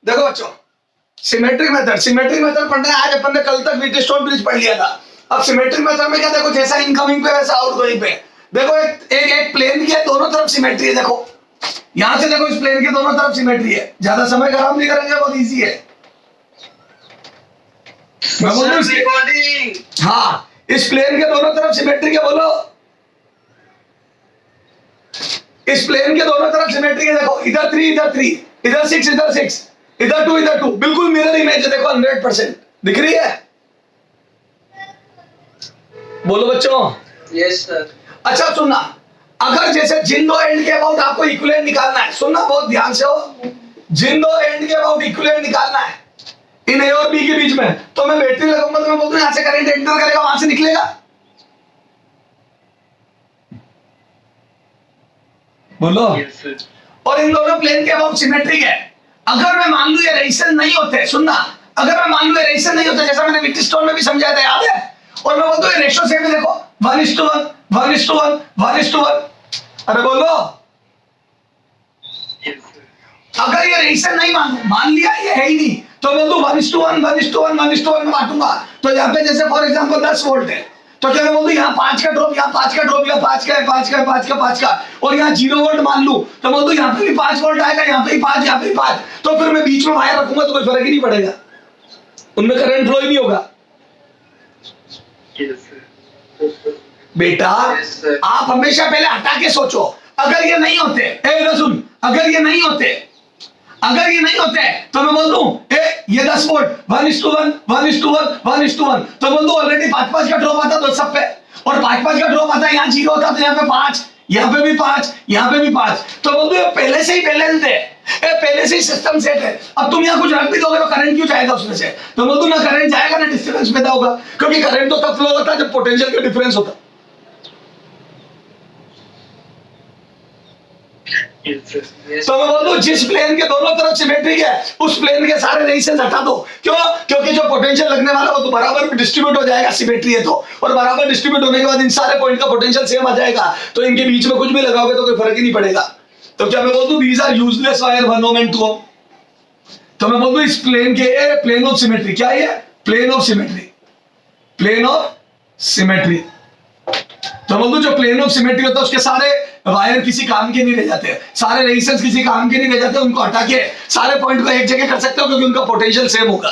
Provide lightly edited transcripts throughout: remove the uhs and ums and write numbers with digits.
देखो बच्चों, symmetric method पढ़ना है। आज अपन ने कल तक व्हीटस्टोन ब्रिज पढ़ लिया था। अब सिमेट्रिक मेथड में क्या, देखो जैसा इनकमिंग पे वैसा आउटगोइंग पे। देखो एक प्लेन के दोनों तरफ सिमेट्री है। देखो यहां से देखो, इस प्लेन के दोनों तरफ सिमेट्री है। ज्यादा समय खराब नहीं करेंगे, बहुत इजी है। मैं बोल दूं हाँ, इस प्लेन के दोनों तरफ सिमेट्री है। बोलो, इस प्लेन के दोनों तरफ सिमेट्री है। देखो इधर 3 इधर 3, इधर 6 इधर 6, इधर 2 इधर 2, बिल्कुल मिरर इमेज है। देखो 100% दिख रही है। बोलो बच्चों। Yes sir. अच्छा सुनना, अगर जैसे जिन दो एंड के अबाउट आपको इक्विवेलेंट निकालना है, सुनना बहुत ध्यान से हो, जिन दो एंड के अबाउट इक्विवेलेंट निकालना है इन ए और बी के बीच में, तो मैं बैटरी लगाऊंगा तो मैं बोलूं यहां से करंट एंटर करेगा, वहां से निकलेगा। बोलो। yes, और इन दोनों प्लेन के अबाउट सिमेट्रिक है। अगर मैं मान लूं ये रेडिएशन नहीं होते, सुनना, अगर मैं मान लूं ये रेडिएशन नहीं होते, जैसा मैंने व्हीटस्टोन में भी समझाया था, याद है, और मैं बोलता हूं ये रेशियो सेम है। देखो 1:1 1:1 1:1। अरे बोलो, अगर ये रेडिएशन नहीं मान लिया ये है ही नहीं, तो मैं बोलूं 1:1 1:1 1:1 में बांटूंगा। तो यहाँ पे जैसे फॉर एग्जांपल 10 वोल्ट है, तो क्या मैं बोलूं यहाँ 5 का ड्रॉप, यहाँ 5 का ड्रॉप, यहाँ 5 का है, 5 का है, 5 का 5 का, और यहाँ 0 वोल्ट मान लूं, तो बोल दूं यहाँ पे भी 5 वोल्ट आएगा, यहाँ पे भी 5, यहाँ पे भी 5। तो फिर मैं बीच में वायर रखूंगा तो कोई फर्क ही नहीं पड़ेगा, उनमें करंट फ्लो ही नहीं होगा। बेटा आप हमेशा पहले हटा के सोचो। अगर ये नहीं होते, सुन, अगर ये नहीं होते तो मैं बोल दूं ये 10 वोल्ट 1:1 1:1 1:1, तो बोल दूं ऑलरेडी 5-5 का ड्रॉप आता तो सब पे, और 5-5 का ड्रॉप आता, यहाँ 0 होता तो यहाँ पे 5, यहाँ पे भी 5, यहाँ पे भी 5, तो बोल दूं पहले से ही बैलेंस्ड है, पहले से ही सिस्टम सेट है। अब तुम यहाँ कुछ रख भी दोगे तो करंट क्यों जाएगा उसमें से? तो बोल दूं ना करंट जाएगा ना डिस्टर्बेंस पैदा होगा, क्योंकि करंट तो तब फ्लो होता है जब पोटेंशियल का डिफरेंस होता। तो मैं बोल दूं जिस प्लेन के दोनों तरफ सिमेट्रिक है उस प्लेन के सारे रेजिस्टेंस हटा दो। क्यों? क्योंकि जो पोटेंशियल लगने वाला वो तो बराबर डिस्ट्रीब्यूट हो जाएगा, सिमेट्री है तो, और बराबर डिस्ट्रीब्यूट होने के बाद इन सारे पॉइंट का पोटेंशियल सेम आ जाएगा, तो इनके बीच में कुछ भी लगाओगे तो कोई फर्क ही नहीं पड़ेगा। तो क्या मैं बोल दूं these are useless wire 1 ohm and 2 ohm? तो मैं बोल दूं इस प्लेन के प्लेन ऑफ सिमेट्री, क्या है? Plane of symmetry, plane of symmetry. तो बोल दूं जो प्लेन ऑफ सिमेट्री होता है उसके सारे वायर किसी काम के नहीं रह जाते, सारे रेजिस्टेंस किसी काम के नहीं रह जाते, उनको हटा के सारे पॉइंट को एक जगह कर सकते हो, क्योंकि उनका पोटेंशियल सेम होगा।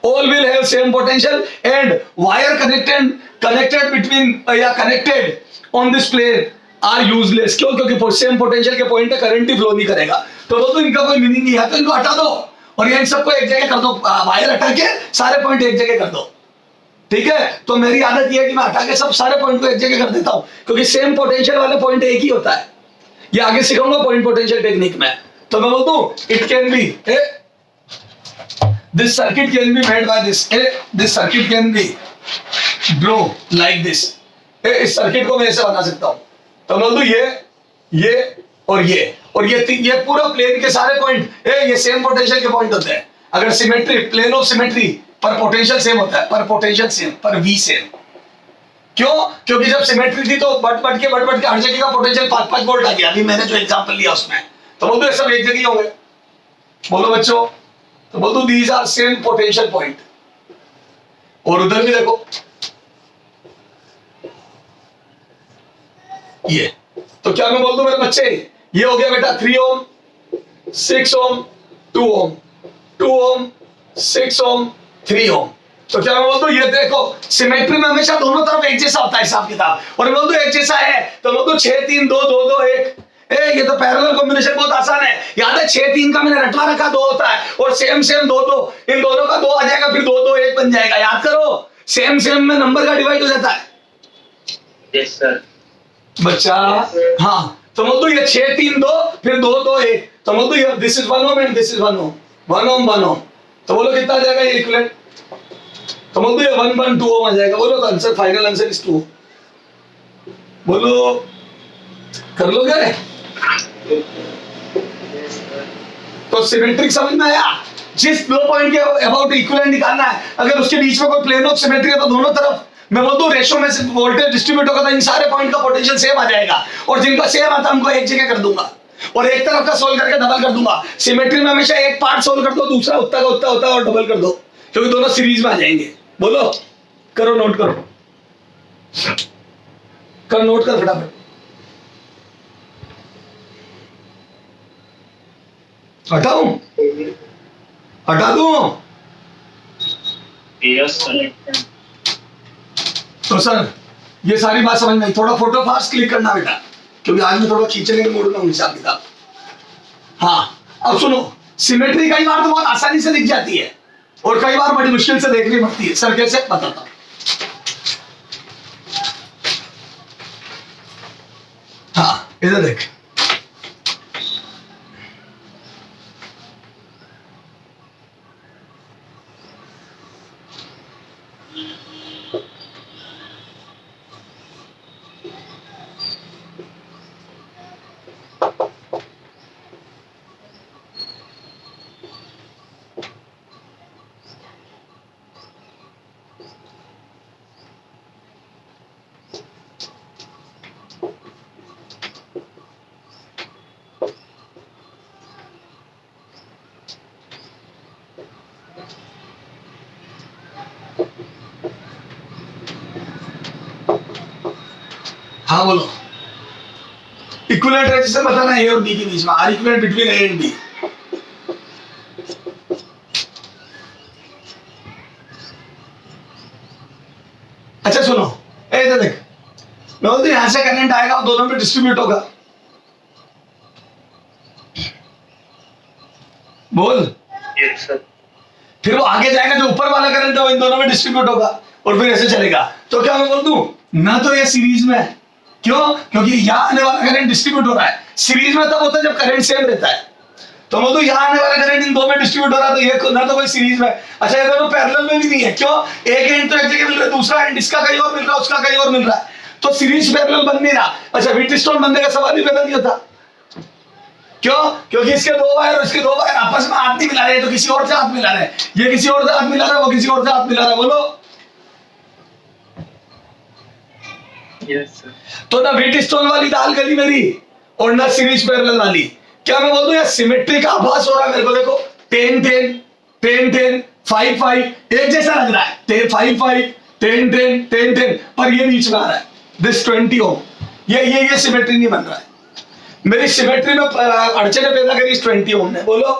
All will have same potential and wire connected between या connected on this plane are useless। क्यों? क्योंकि सेम पोटेंशियल के पॉइंट पे करंट ही फ्लो नहीं करेगा। तो बोल दूं इनका कोई मीनिंग नहीं है, तो इनको हटा दो और ये इन सबको एक जगह कर दो, वायर हटा के सारे पॉइंट एक जगह कर दो। ठीक है? तो मेरी आदत यह है कि मैं हटा के सब सारे पॉइंट को एक जगह कर देता हूं, क्योंकि सेम पोटेंशियल वाले पॉइंट एक ही होता है। ये आगे सिखाऊंगा पॉइंट पोटेंशियल टेक्निक में। तो मैं बोलता हूं it can be this circuit can be made by this circuit can be draw like this. इस सर्किट को मैं ऐसे बना सकता हूं। तो मैं बोलता हूं ये और ये पूरा प्लेन के सारे पॉइंट ये सेम पोटेंशियल के पॉइंट होते हैं। अगर सिमेट्री, प्लेन ऑफ सिमेट्री पर पोटेंशियल सेम होता है, पर पोटेंशियल सेम, पर वी सेम। क्यों? क्योंकि जब सिमेट्री थी तो बट के हर जगह का पोटेंशियल 5-5 वोल्ट आ गया। अभी मैंने जो एग्जांपल लिया उसमें, तो बोल दो सब एक जगह ही होंगे। बोलो बच्चों। तो बोल दो these are same potential point. और उधर भी देखो ये, तो क्या मैं बोल दूं मेरे बच्चे, ये हो गया बेटा 3 ohm 6 ohm 2 ohm 2 ohm 6 ohm 3 ohm। तो क्या मैं बोल दूं ये देखो सिमेट्री में हमेशा दोनों तरफ एक जैसा होता है हिसाब किताब, और मैं बोल दूं एक जैसा है तो बोल दूं 6 3 2 2 2 1। ये तो पैरेलल कॉम्बिनेशन बहुत आसान है, याद है 6 3 का मैंने रटवा रखा 2 होता है, और सेम 2 2, इन दोनों का 2 आ जाएगा, फिर 2 2 1 बन जाएगा। याद करो सेम में नंबर का डिवाइड हो जाता है। यस सर बच्चा। हाँ, तो बोल दो ये 6 3 2 फिर 2 2 1, तो बोल दो ये this is 1 ohm and this is 1 ohm 1 ohm 1 ohm। तो बोलो कितना आ जाएगा ये इक्विवेलेंट? तो बोल दो ये 1/2 ohm आ जाएगा। बोलो तो आंसर, फाइनल आंसर इज 2। बोलो कर लो क्या? तो सिमेट्रिक समझ में आया? जिस दो पॉइंट के अबाउट इक्विवेलेंट निकालना है, अगर उसके बीच में कोई प्लेन ऑफ सिमेट्री है तो दोनों तरफ मैं बोल दूं रेशो में से वोल्टेज डिस्ट्रीब्यूट होगा, तो इन सारे पॉइंट का पोटेंशियल सेम आ जाएगा, और जिनका सेम आता है उनको एक जगह कर दूंगा। और एक तरफ का सोल्व करके डबल कर दूंगा। सिमेट्री में हमेशा एक पार्ट सोल्व कर दो, दूसरा उतना का उतना होता है और डबल कर दो, क्योंकि दोनों सीरीज में आ जाएंगे। बोलो, करो, नोट करो, कर नोट कर फटाफट। हटाऊं, हटा दूं? Yes sir. तो सर ये सारी बात समझ में आई। थोड़ा फोटो फास्ट क्लिक करना बेटा, क्योंकि आज मैं थोड़ा खींचने के मूड में हूं हिसाब किताब। हाँ, अब सुनो, सिमेट्री कई बार तो बहुत आसानी से दिख जाती है और कई बार बड़ी मुश्किल से देखनी पड़ती है। सर कैसे, बताता हूं। हाँ, इधर देख, हाँ बोलो। इक्विवेलेंट रेजिस्टेंस बताना ए और बी के बीच में, are equivalent between A and B. अच्छा सुनो, इधर देख, मैं बोलती यहां से करंट आएगा और दोनों में डिस्ट्रीब्यूट होगा। बोल। Yes sir. फिर वो आगे जाएगा, जो ऊपर वाला करंट है वो इन दोनों में डिस्ट्रीब्यूट होगा और फिर ऐसे चलेगा। तो क्या मैं बोल दूं ना, तो ये सीरीज में है। क्यों? क्योंकि यहाँ आने वाला करंट डिस्ट्रीब्यूट हो रहा है। सीरीज में तब होता है जब करंट सेम रहता है। तो मैं बोलूं यहाँ आने वाला करंट इन दो में डिस्ट्रीब्यूट हो रहा है, तो ये ना तो कोई सीरीज में। अच्छा, ये दोनों पैरेलल में भी नहीं है। क्यों? एक एंड तो एक जगह मिल रहा है, दूसरा एंड इसका कहीं और मिल रहा है, उसका कहीं और मिल रहा है, तो सीरीज पैरेलल बन नहीं रहा। अच्छा, व्हीटस्टोन बनने का सवाल ही पैदा नहीं होता। क्यों? क्योंकि इसके दो वायर और इसके दो वायर आपस में हाथ नहीं मिला रहे, तो किसी और से हाथ मिला रहे, ये किसी और से हाथ मिला रहा है, वो किसी और से हाथ मिला रहा है। बोलो। Yes sir. तो ना व्हीटस्टोन वाली दाल गली मेरी और ना सीरीज पैरेलल वाली। क्या मैं बोल दूं यार, सिमेट्री का आभास हो रहा है मेरे को। देखो 10 10 10 10 5 5 एक जैसा लग रहा है, 10 5 5 10 10 10 10, पर ये बीच में आ रहा है दिस 20 ओम। ये सिमेट्री नहीं बन रहा है। मेरी सिमेट्री में अड़चने पैदा करी इस 20 ओम ने। बोलो।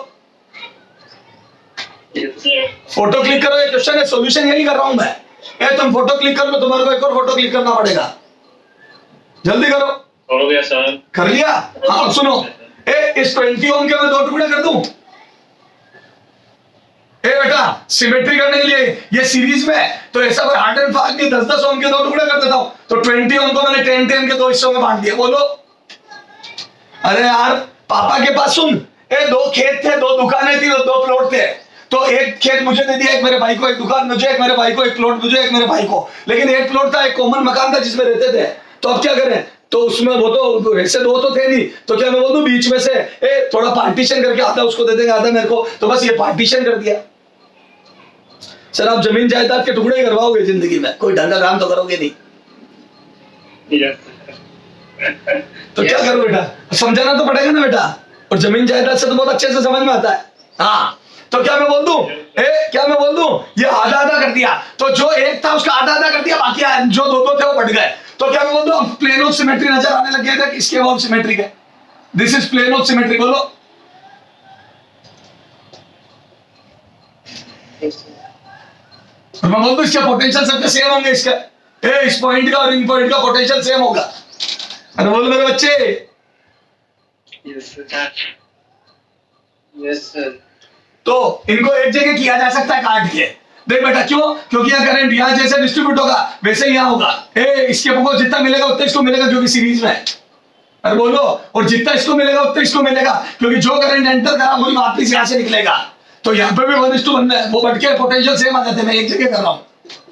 फोटो क्लिक करो, ये क्वेश्चन है, सॉल्यूशन यही कर रहा हूं मैं। ए तुम फोटो क्लिक कर लो, तुम्हारे को एक और फोटो क्लिक करना पड़ेगा, जल्दी करो। हो गया सर। कर लिया? हाँ सुनो, ए इस 20 ओम के मैं दो टुकड़े कर दूं। ए बेटा, सिमेट्री करने के लिए ये सीरीज में है, तो ऐसा कोई हार्ड एंड फास्ट नहीं, 10 10 ओम के दो टुकड़े कर देता हूं। तो 20 ओम को मैंने 10 10 के दो हिस्सों में बांट दिया। बोलो। अरे यार, पापा के पास सुन, ए दो खेत थे, दो दुकानें थी, दो प्लॉट थे। तो एक खेत मुझे दे दिया, एक मेरे भाई को, एक दुकान मुझे, एक मेरे भाई को, एक प्लॉट मुझे, एक मेरे भाई को। लेकिन एक प्लॉट था, एक कॉमन मकान था जिसमें रहते थे। तो अब क्या करें? तो उसमें वो तो ऐसे दो तो थे नहीं, तो क्या मैं बोल दूं बीच में से ए थोड़ा पार्टीशन करके, आधा उसको दे देंगे, आधा मेरे को। तो बस ये पार्टीशन कर दिया। सर आप जमीन जायदाद के टुकड़े ही करवाओगे जिंदगी में, कोई ढंग का काम तो करोगे नहीं। तो क्या करो बेटा, समझाना तो पड़ेगा ना बेटा। और जमीन जायदाद से तो बहुत अच्छे से समझ में आता है। हाँ, तो क्या मैं बोल दूं, क्या मैं बोल दूं ये आधा आधा कर दिया, तो जो एक था उसका आधा आधा कर दिया, बाकी जो दो दो थे वो बढ़ गए। तो क्या मैं बोल दूं प्लेन ऑफ सिमेट्री नजर आने लग गया था कि इसके ऑफ सिमेट्रिक है, this is plane of symmetry. बोलो। और मैं बोल दूं इसके पोटेंशियल सबके सेम होंगे, इसका इस पॉइंट का और इन पॉइंट का पोटेंशियल सेम होगा। अरे बोल मेरे बच्चे। Yes sir. Yes sir. तो इनको एक जगह किया जा सकता है काट के। देख बेटा, क्यों? क्योंकि यहाँ करंट यहाँ जैसे डिस्ट्रीब्यूट होगा वैसे यहाँ होगा। इसके को जितना मिलेगा उतना इसको मिलेगा, क्योंकि सीरीज में है। अरे बोलो। और जितना इसको मिलेगा उतना इसको मिलेगा, क्योंकि जो करंट एंटर करा वही वापस यहाँ से निकलेगा। तो यहाँ पे भी 1:2 बनना है, वो बढ़ के पोटेंशियल सेम आ जाते हैं। मैं एक जगह कर रहा हूँ,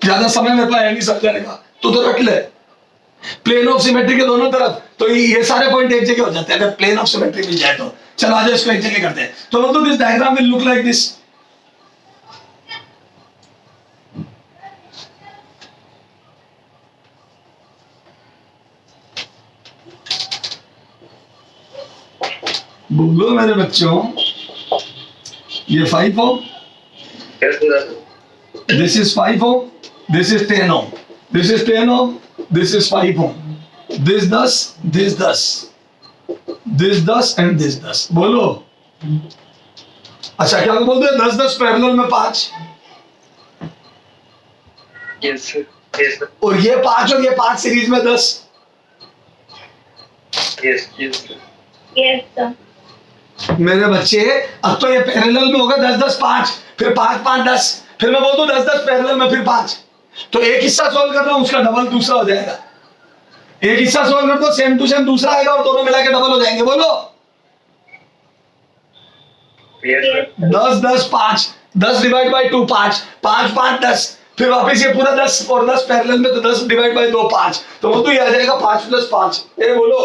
ज्यादा समय मेरे पास है नहीं समझाने का, तो रख ले। प्लेन ऑफ सिमेट्री के दोनों तरफ तो ये सारे पॉइंट एक जगह हो जाते हैं अगर प्लेन ऑफ सिमेट्री मिल जाए तो। चलो आज इसको एक जगह करते हैं। तो मतलब this diagram will look like this. बोलो मेरे बच्चों, ये 5 ओम, Yes, sir. this is 5 ohm, this is 10 ohm, this is 10 ohm, this is 5 ohm, this 10, this 10, this 10 and this 10. बोलो। अच्छा क्या बोलते हैं 10-10 पैरेलल में 5 Yes, sir. Yes, sir. और ये 5 और ये 5 सीरीज में 10। Yes, yes, sir. Yes, sir. मेरे बच्चे अब तो ये पैरेलल में होगा 10-10 5, फिर 5-5 10, फिर मैं बोल दूं 10-10 पैरेलल में फिर 5, तो एक हिस्सा सॉल्व कर रहा हूं उसका डबल दूसरा हो जाएगा। एक हिस्सा सॉल्व कर दो सेम टू सेम दूसरा आएगा और दोनों मिला के डबल हो जाएंगे। बोलो। Yes, sir. 10-10 5, 10 डिवाइड बाई 2 5, 5-5 10, फिर वापस ये पूरा 10 और 10 पैरेलल में तो 10 डिवाइड बाई 2 5, तो वो तो ये आ जाएगा 5 + 5। ये बोलो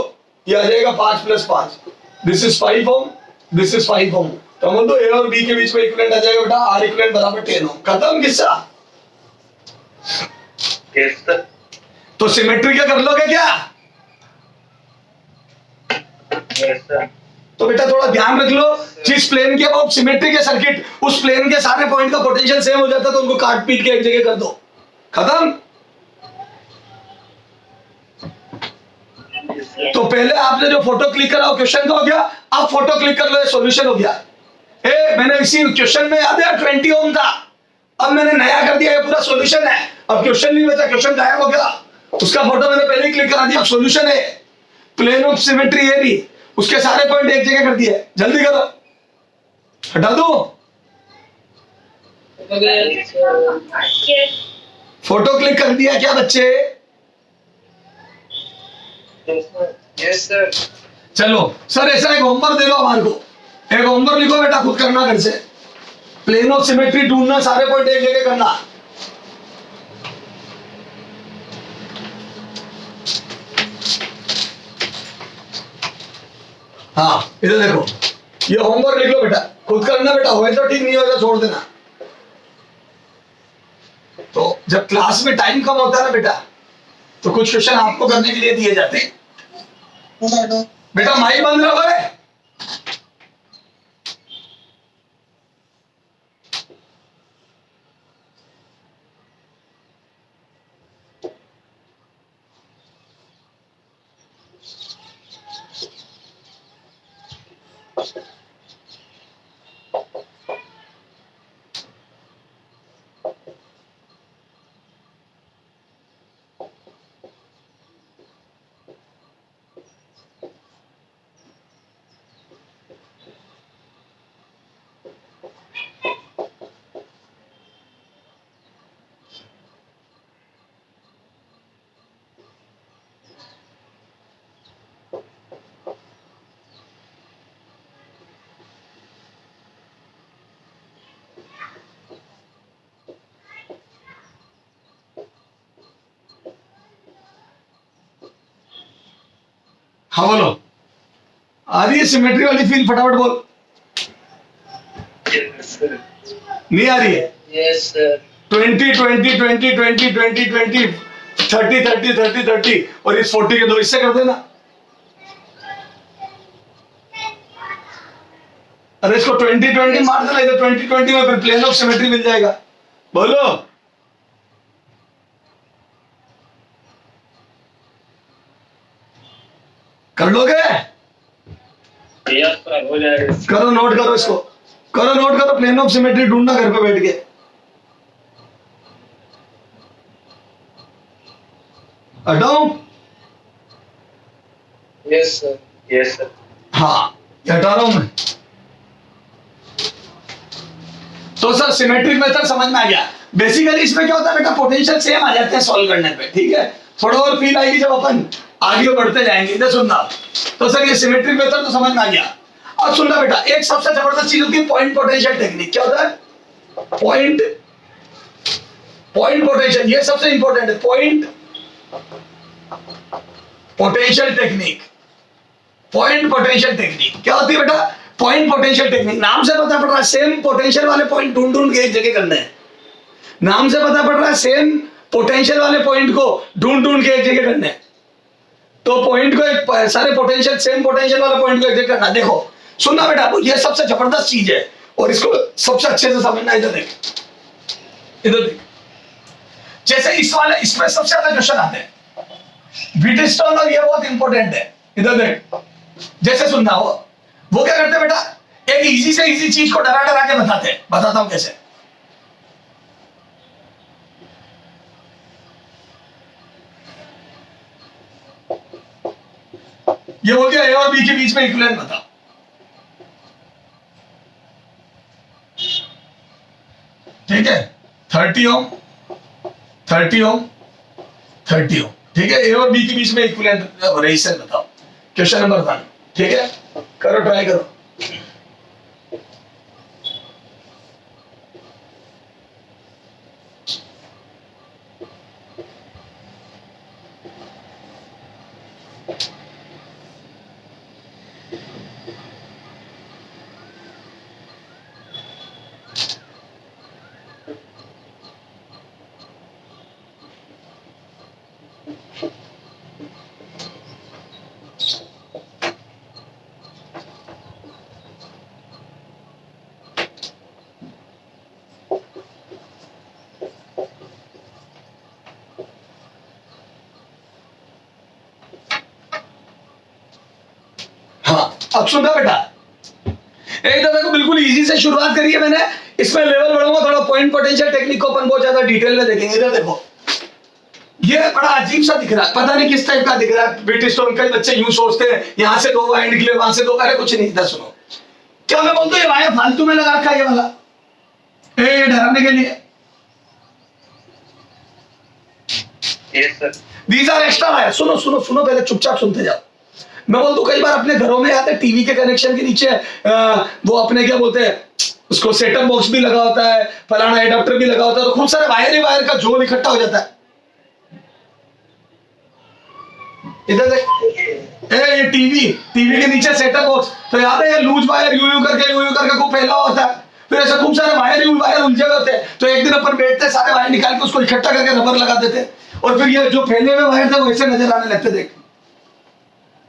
ये आ जाएगा 5 + 5। This is 5 ohm, this is 5 ohm, तो बोल दो ए और बी के बीच में इक्विवेलेंट आ जाएगा बेटा, आर इक्विवेलेंट बराबर 10 ओम। खत्म किस्सा। Yes, sir. तो सिमेट्री क्या कर लोगे क्या? Yes, sir. तो बेटा थोड़ा ध्यान रख लो, जिस प्लेन के अबाउट सिमेट्री के सर्किट उस प्लेन के सारे पॉइंट का पोटेंशियल सेम हो जाता है तो उनको काट पीट के एक जगह कर दो। खत्म। Yes, sir. तो पहले आपने जो फोटो क्लिक करा क्वेश्चन का हो गया, अब फोटो क्लिक कर लो सॉल्यूशन हो गया। मैंने इसी क्वेश्चन में याद है 20 ओम था, अब मैंने नया कर दिया, ये पूरा सॉल्यूशन है। अब क्वेश्चन नहीं बचा, क्वेश्चन गायब हो गया, उसका फोटो मैंने पहले ही क्लिक करा दिया, अब सॉल्यूशन है। प्लेन ऑफ सिमेट्री ये भी, उसके सारे पॉइंट एक जगह कर दिए। जल्दी करो, हटा दो। Yes, sir. Yes. Photo click कर दिया क्या बच्चे? Yes, sir. Yes, sir. चलो सर ऐसा एक होमवर्क दे दो हमारे को, एक होमवर्क लिखो बेटा, खुद करना घर से। प्लेन ऑफ सिमेट्री ढूंढना, सारे पॉइंट एक जगह करना। हाँ इधर देखो, ये होमवर्क लिख लो बेटा, खुद करना बेटा, होए तो ठीक, नहीं होए तो छोड़ देना। तो जब क्लास में टाइम कम होता है ना बेटा, तो कुछ क्वेश्चन आपको करने के लिए दिए जाते हैं। बेटा माइक बंद रखो है। हाँ बोलो, आ रही है सिमेट्री वाली फील? फटाफट बोल। Yes, sir. नहीं आ रही है? Yes, sir. 20 20 20 20 20 20 30 30 30 30 और इस 40 के दो इससे कर देना। अरे इसको 20 20 मार देना, इधर 20 20 में फिर प्लेन ऑफ सिमेट्री मिल जाएगा। बोलो। कर लोगे? Yes, sir. हो जाएगा। करो, नोट करो इसको, करो नोट करो, प्लेन ऑफ सिमेट्री ढूंढना घर पे बैठ के। हटाओ। Yes, sir. Yes, sir. हाँ ये हटा रहा हूं मैं। तो सर सिमेट्रिक मेथड समझ में आ गया। बेसिकली इसमें क्या होता है बेटा, पोटेंशियल सेम आ जाते हैं सॉल्व करने पे, ठीक है। थोड़ा और फील आएगी जब अपन आगे बढ़ते जाएंगे। इधर सुनना। तो सर ये सिमेट्रिक मेथड तो समझ में आ गया। अब सुनना बेटा, एक सबसे जबरदस्त चीज होती है पॉइंट पोटेंशियल टेक्निक। क्या होता है? पॉइंट पोटेंशियल, ये सबसे इंपॉर्टेंट है। Point potential technique, point potential technique क्या होती है बेटा? पॉइंट पोटेंशियल टेक्निक, नाम से पता पड़ रहा है सेम पोटेंशियल वाले पॉइंट ढूंढ ढूंढ के एक जगह करने हैं। नाम से पता पड़ रहा है सेम पोटेंशियल वाले पॉइंट को ढूंढ ढूंढ के एक जगह करने हैं। तो पॉइंट को एक सारे पोटेंशियल सेम पोटेंशियल वाले पॉइंट को एक जगह करना। देखो सुनना बेटा, तो ये सबसे जबरदस्त चीज है और इसको सबसे अच्छे से समझना। इधर देख, इधर देख, जैसे इसमें सबसे ज्यादा क्वेश्चन आते हैं व्हीटस्टोन, और ये बहुत इंपॉर्टेंट है। इधर देख, जैसे सुनना वो क्या करते हैं बेटा, एक इजी से इजी चीज को डरा डरा के बताते हैं। बताता हूं कैसे। ये बोल दिया ए और बी के बीच में इक्विवेलेंट बताओ। ठीक है, 30 ओम 30 ओम 30 ओम। ठीक है, ए और बी के बीच में इक्विवेलेंट रेजिस्टेंस बताओ। Question number 1। ठीक है, करो, ट्राई करो। अब सुनना बेटा, एकदम देखो बिल्कुल इजी से शुरुआत करी है मैंने। इसमें लेवल बढ़ाऊंगा थोड़ा, पॉइंट पोटेंशियल टेक्निक को अपन बहुत ज्यादा डिटेल में देखेंगे। इधर देखो, ये बड़ा अजीब सा दिख रहा है, पता नहीं किस टाइप का दिख रहा है। व्हीटस्टोन, कई बच्चे यूं सोचते हैं यहां से 2 वायर निकले, वहां से 2। अरे कुछ नहीं। इधर सुनो, क्या मैं बोलता हूं, ये वायर फालतू में लगा रखा है ये वाला, ये डराने के लिए। Yes sir. These are extra wire. सुनो सुनो सुनो, पहले चुपचाप सुनते जाओ। मैं बोलता हूं कई बार अपने घरों में आते टीवी के कनेक्शन के नीचे वो अपने क्या बोलते हैं उसको, सेटअप बॉक्स भी लगा होता है, फलाना एडाप्टर भी लगा होता है, तो खूब सारे वायर ही वायर का जोड़ इकट्ठा हो जाता है। इधर देख, ये टीवी के नीचे सेटअप बॉक्स, तो याद है ये लूज वायर यू करके खूब फैला होता है। फिर ऐसे खूब सारे वायर उलझे हुए होते हैं। तो एक दिन अपन बैठते सारे वायर निकाल के उसको इकट्ठा करके रबर लगा देते, और फिर ये जो फैले हुए वायर थे वो ऐसे नजर आने लगते। देख,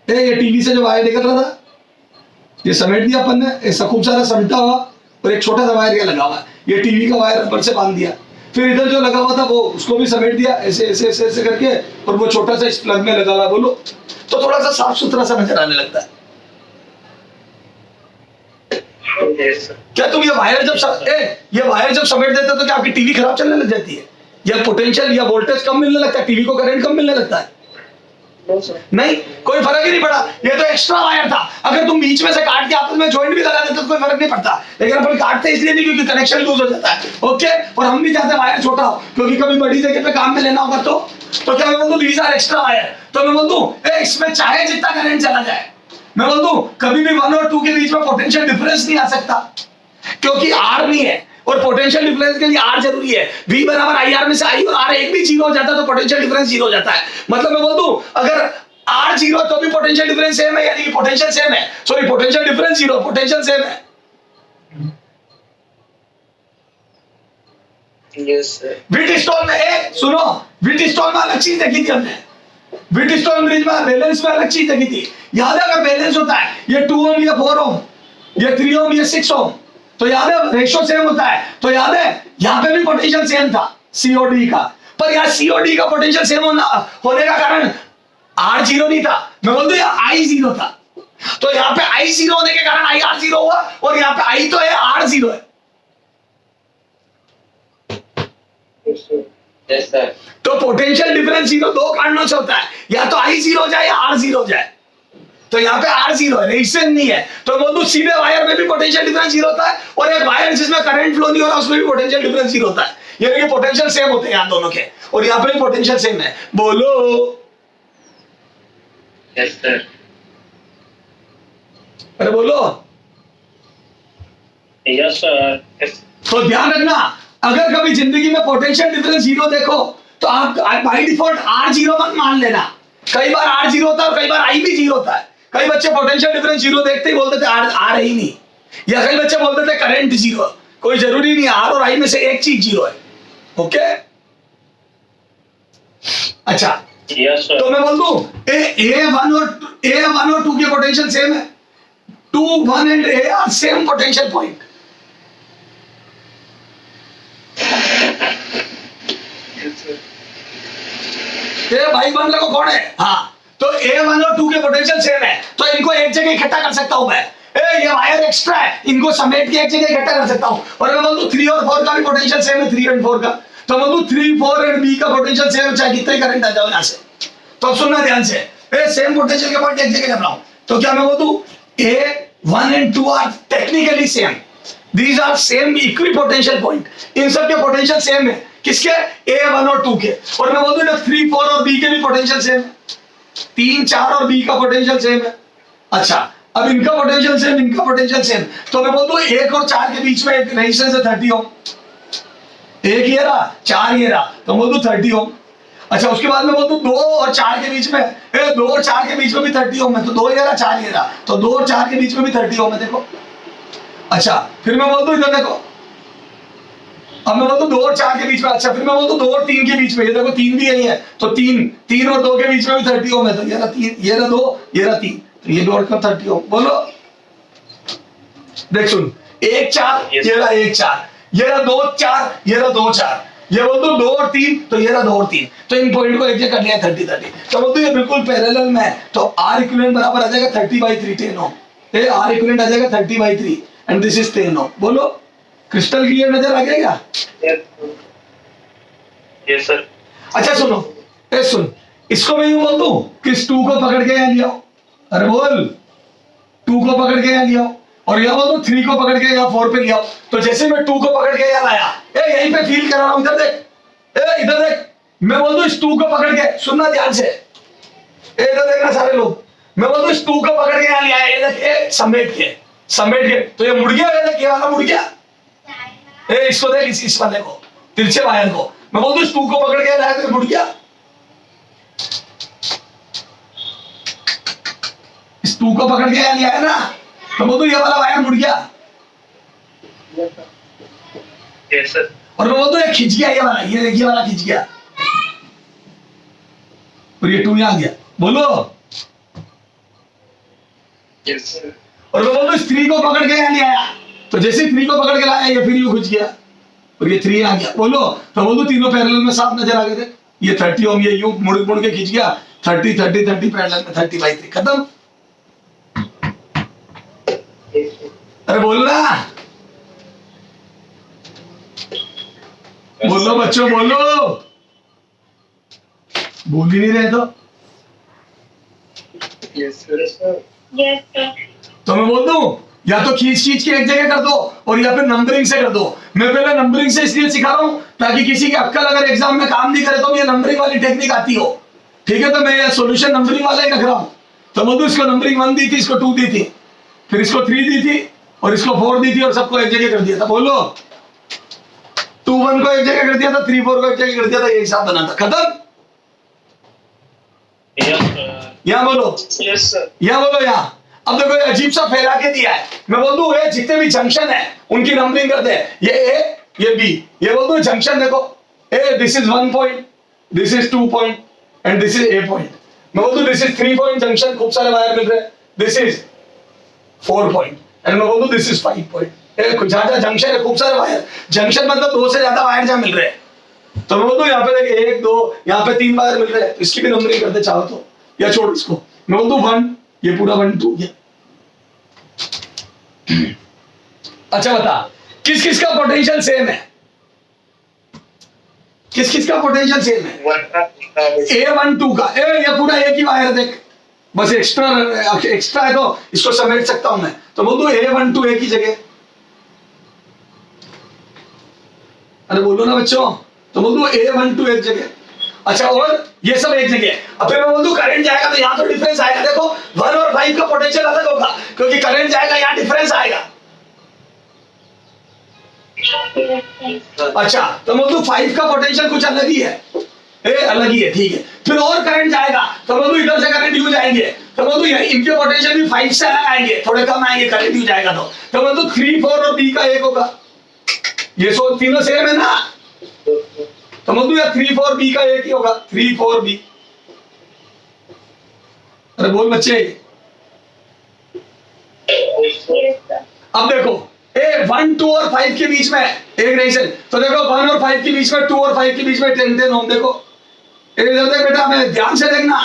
ये टीवी से जो वायर निकल रहा था, ये समेट दिया अपन ने, ऐसा खूब सारा समेटा हुआ, और एक छोटा सा वायर ये लगा हुआ, ये टीवी का वायर ऊपर से बांध दिया। फिर इधर जो लगा हुआ था वो उसको भी समेट दिया ऐसे ऐसे ऐसे ऐसे करके, और वो छोटा सा इस प्लग में लगा हुआ। बोलो, तो थोड़ा सा साफ सुथरा सा नजर आने लगता है। क्या तुम ये वायर जब समेट देते हो तो क्या आपकी टीवी खराब चलने लग जाती है, या पोटेंशियल या वोल्टेज कम मिलने लगता है, टीवी को करंट कम मिलने लगता है? नहीं, कोई फर्क ही नहीं पड़ा। ये तो एक्स्ट्रा वायर था। अगर तुम बीच में से काट के आपस में जॉइंट भी लगा देते तो कोई फर्क नहीं पड़ता, लेकिन अपन काटते इसलिए नहीं क्योंकि कनेक्शन लूज हो जाता है। ओके, और हम भी चाहते वायर छोटा हो क्योंकि कभी बड़ी जगह पे काम में लेना होगा। तो क्या मैं बोल दूं दीज आर एक्स्ट्रा वायर, तो मैं बोल दूं इसमें चाहे जितना करंट चला जाए, मैं बोल दूं कभी भी 1 और 2 के बीच में पोटेंशियल डिफरेंस नहीं आ सकता, क्योंकि आर नहीं है, और पोटेंशियल डिफरेंस के लिए आर जरूरी है। V बराबर आई आर में से आई और आर एक भी 0 हो जाता है तो पोटेंशियल डिफरेंस 0 हो जाता है। मतलब मैं बोल दूं अगर आर 0 तो भी पोटेंशियल डिफरेंस सेम है, यानी कि पोटेंशियल सेम है। Sorry, potential difference 0, potential same है। Yes sir. व्हीटस्टोन में सुनो, व्हीटस्टोन में अलग चीज देखी थी हमने। व्हीटस्टोन ब्रिज में बैलेंस में अलग चीज देखी थी। याद है, अगर बैलेंस होता है ये 2 ओम या 4 ओम, ये 3 ओम ये 6 ओम, तो याद है रेशो सेम होता है। तो याद है यहाँ पे भी पोटेंशियल सेम था सीओडी का, पर यहाँ सीओडी का पोटेंशियल सेम होने का कारण आर 0 नहीं था, मैं बोल दूं आई 0 था। तो यहाँ पे आई 0 होने के कारण आई आर 0 हुआ, और यहाँ पे आई तो है आर 0 है। Yes sir. तो पोटेंशियल डिफरेंस 0 2 कारणों से होता है, या तो आई 0 हो जाए या आर 0 हो जाए। तो यहाँ पे आर 0 है, रेजिस्टेंस नहीं है। तो बोल दूं सीधे वायर में भी पोटेंशियल डिफरेंस 0 होता है, और एक वायर जिसमें करंट फ्लो नहीं हो रहा उसमें भी पोटेंशियल डिफरेंस 0 होता है। यानी कि पोटेंशियल सेम होते हैं यहाँ दोनों के, और यहाँ पे भी पोटेंशियल सेम है। बोलो। Yes sir. अरे बोलो। Yes sir. तो ध्यान रखना, अगर कभी जिंदगी में पोटेंशियल डिफरेंस 0 देखो तो आप बाय डिफॉल्ट आर 0 मत मान लेना। कई बार आर 0 होता है और कई बार आई भी 0 होता है। कई बच्चे पोटेंशियल डिफरेंस 0 देखते ही बोलते थे आर है ही नहीं, या कई बच्चे बोलते थे करंट 0। कोई जरूरी नहीं, आर और आई में से एक चीज 0 है। ओके, अच्छा, यस सर। तो मैं बोल दूं ए 1 और 2 के पोटेंशियल सेम है, 2, 1 and A are same potential point. Yes, sir. ये भाई बन रहे को कौन है? हाँ, तो A1 और 2 के पोटेंशियल सेम है, तो इनको एक जगह इकट्ठा कर सकता हूं मैं। ये वायर एक्स्ट्रा है, इनको समेट के एक जगह इकट्ठा कर सकता हूं। और मैं बोलूं 3 और 4 का भी पोटेंशियल सेम है, 3 और 4 का, तो मैं बोलूं 3, 4 एंड B का पोटेंशियल सेम है, चाहे कितना ही करंट आ जाओ यहां से। तो अब सुनना ध्यान से, सेम पोटेंशियल के पॉइंट एक जगह कर रहा हूं, तो क्या मैं बोलूं A1 and 2 are technically same, these are same equipotential point, इन सब के पोटेंशियल सेम है, किसके? A1 और 2 के। और मैं बोलूं 3, 4 और B के भी पोटेंशियल सेम है, 3, 4 और B का पोटेंशियल सेम है। अच्छा, अब इनका पोटेंशियल सेम, इनका पोटेंशियल सेम, तो मैं बोलूं 1 और 4 के बीच में एक रेजिस्टेंस है 30 ओम, 1 ये रहा, 4 ये रहा, तो मैं बोलूं 30 ओम। अच्छा, उसके बाद में बोलूं 2 और 4 के बीच में, 2 और 4 के बीच में भी 30 ओम है, तो 2 ये रहा, 4 ये रहा, तो 2 और 4 के बीच में भी 30 ओम है, देखो। अच्छा, फिर मैं बोल दूं इधर देखो, अब मैं बोलता हूँ 2 और 4 के बीच में। अच्छा, फिर मैं बोलता हूँ 2 और 3 के बीच में, ये देखो 3 भी यही है, तो 3 और 2 के बीच में भी 30 ओम है, तो ये रहा 3, ये रहा 2, ये रहा 3, तो ये भी और 30 ओम। बोलो, देख सुन, 1, 4, ये रहा 1, 4, ये रहा 2, 4, ये रहा 2, 4, ये बोल दो 2 और 3, तो ये रहा 2 और 3, तो इन पॉइंट को एक जगह कर लिया 30, 30, तो बोल दो ये बिल्कुल पैरेलल में है, तो R इक्विवेलेंट बराबर आ जाएगा 30/3 10 ओम, ये R इक्विवेलेंट आ जाएगा 30/3 एंड दिस इज 10 ओम। बोलो, क्रिस्टल क्लियर नजर आ गया क्या? Yes, sir. अच्छा सुनो, सुन, इसको मैं यूं बोल दूं कि इस 2 को पकड़ के यहाँ ले आओ, अरे बोल 2 को पकड़ के यहाँ ले आओ, और यहाँ बोल दो 3 को पकड़ के यहाँ 4 पे ले आओ, तो जैसे मैं 2 को पकड़ के यहाँ लाया, यहीं पे फील करा रहा हूं, इधर देख, इधर देख, मैं बोल दूं इस 2 को पकड़ के, सुनना ध्यान से, इधर देखना सारे लोग, मैं बोल दूं इस 2 को पकड़ के यहाँ ले आया, ये देख, समेट के, तो ये मुड़ गया, ये देख, ये वाला मुड़ गया, इसको देख, इस वाले को, तिरछे वायर को, मैं बोल दूं इस 2 को पकड़ के लाया, तो मुड़ गया, इस 2 को पकड़ के यहाँ ले आया ना, तो बोल दूं ये वाला वायर मुड़ गया, Yes, sir. और मैं बोल दूं ये खिंच गया, ये वाला, ये वाला खिंच गया, और ये 2 यहाँ आ गया, बोलो, Yes, sir. और मैं बोल दूं इस 3 को पकड़ के यहाँ ले आया, तो जैसे 3 को पकड़ के लाया, ये फिर यूं खिंच गया, और ये 3 आ गया, बोलो, तो बोल दूं तीनों पैरेलल में साफ नजर आ गए थे, ये 30 ओम, ये यूं मुड़ मुड़ के खिंच गया, 30 30 30 पैरेलल में 30/3 खत्म। Yes, sir. अरे बोलना, बोलो बच्चों, बोलो, बोल ही नहीं रहे तो Yes, sir. Yes, sir. तो मैं बोल दूं या तो खींच के एक जगह कर दो, और या फिर नंबरिंग से कर दो। मैं पहले नंबरिंग से इसलिए सिखा रहा हूं ताकि किसी की अक्कल अगर एग्जाम में काम नहीं करे तो ये नंबरिंग वाली टेक्निक आती हो, ठीक है? तो मैं ये सॉल्यूशन नंबरिंग वाला ही रख रहा हूं। तो बोल दूं इसको नंबरिंग 1 दी थी, इसको 2 दी थी, फिर इसको 3 दी थी, और इसको 4 दी थी, और सबको एक जगह कर दिया था। बोलो, 2 1 को एक जगह कर दिया था, 3 4 को एक जगह कर दिया था, ये हिसाब बना था, खत्म। Yes, sir. यहाँ बोलो, Yes, sir. यहाँ बोलो, यहाँ। अब देखो ये अजीब सा फैला के दिया है, मैं बोल दूं ये जितने भी जंक्शन है उनकी नंबरिंग करते हैं, ये A, ये B, ये बोल दूं जंक्शन देखो, this is 1 point, this is 2 point, and this is A point. मैं बोल दूं दिस इज 3 पॉइंट जंक्शन, खूब सारे वायर मिल रहे हैं, दिस इज 4 पॉइंट, एंड मैं बोल दूं दिस इज 5 पॉइंट। ज्यादा जंक्शन है, खूब सारे वायर, जंक्शन मतलब 2 से ज्यादा वायर जहां मिल रहे हैं, तो मैं बोल दूं यहाँ पे देखिए 1 2, यहाँ पे 3 वायर मिल रहे हैं, तो इसकी भी नंबरिंग करते चाहो तो, या छोड़ इसको, मैं बोल दूं 1, ये पूरा 1 2 ये। अच्छा बता, किस किस का पोटेंशियल सेम है? किस किस का पोटेंशियल सेम है? A1 2 का, ये पूरा एक ही वायर देख, बस एक्स्ट्रा है तो इसको समेट सकता हूं मैं, तो बोल दो A1 2 एक ही जगह। अरे बोलो ना बच्चों, तो बोल दो A1 2 एक जगह। अच्छा, और ये सब एक जगह। अब फिर मैं बोल दूं करंट जाएगा तो यहाँ तो डिफरेंस आएगा, देखो 1 और 5 का पोटेंशियल अलग होगा, क्योंकि करंट जाएगा, यहाँ डिफरेंस आएगा। अच्छा, तो मैं बोल दूं 5 का पोटेंशियल कुछ अलग ही है, अलग ही है, ठीक है। फिर और करंट जाएगा, तो मैं बोल दूं इधर से करंट यू जाएंगे, तो मैं बोल दूं इनके पोटेंशियल भी 5 से अलग आएंगे, थोड़े कम आएंगे, करंट यू जाएगा तो मैं बोल दूं 3 4 और B का एक होगा, ये सो तीनों सेम है ना, तो मैं बोल दूं यार 3 4 B का एक ही होगा, 3 4 B। अरे बोल बच्चे, Yes, sir. Yes, sir. अब देखो ए 1 2 और 5 के बीच में एक रेशन, तो देखो 1 और 5 के बीच में 2 और 5 के बीच में 10 ओम। देखो इधर देख बेटा, मैं ध्यान से देखना।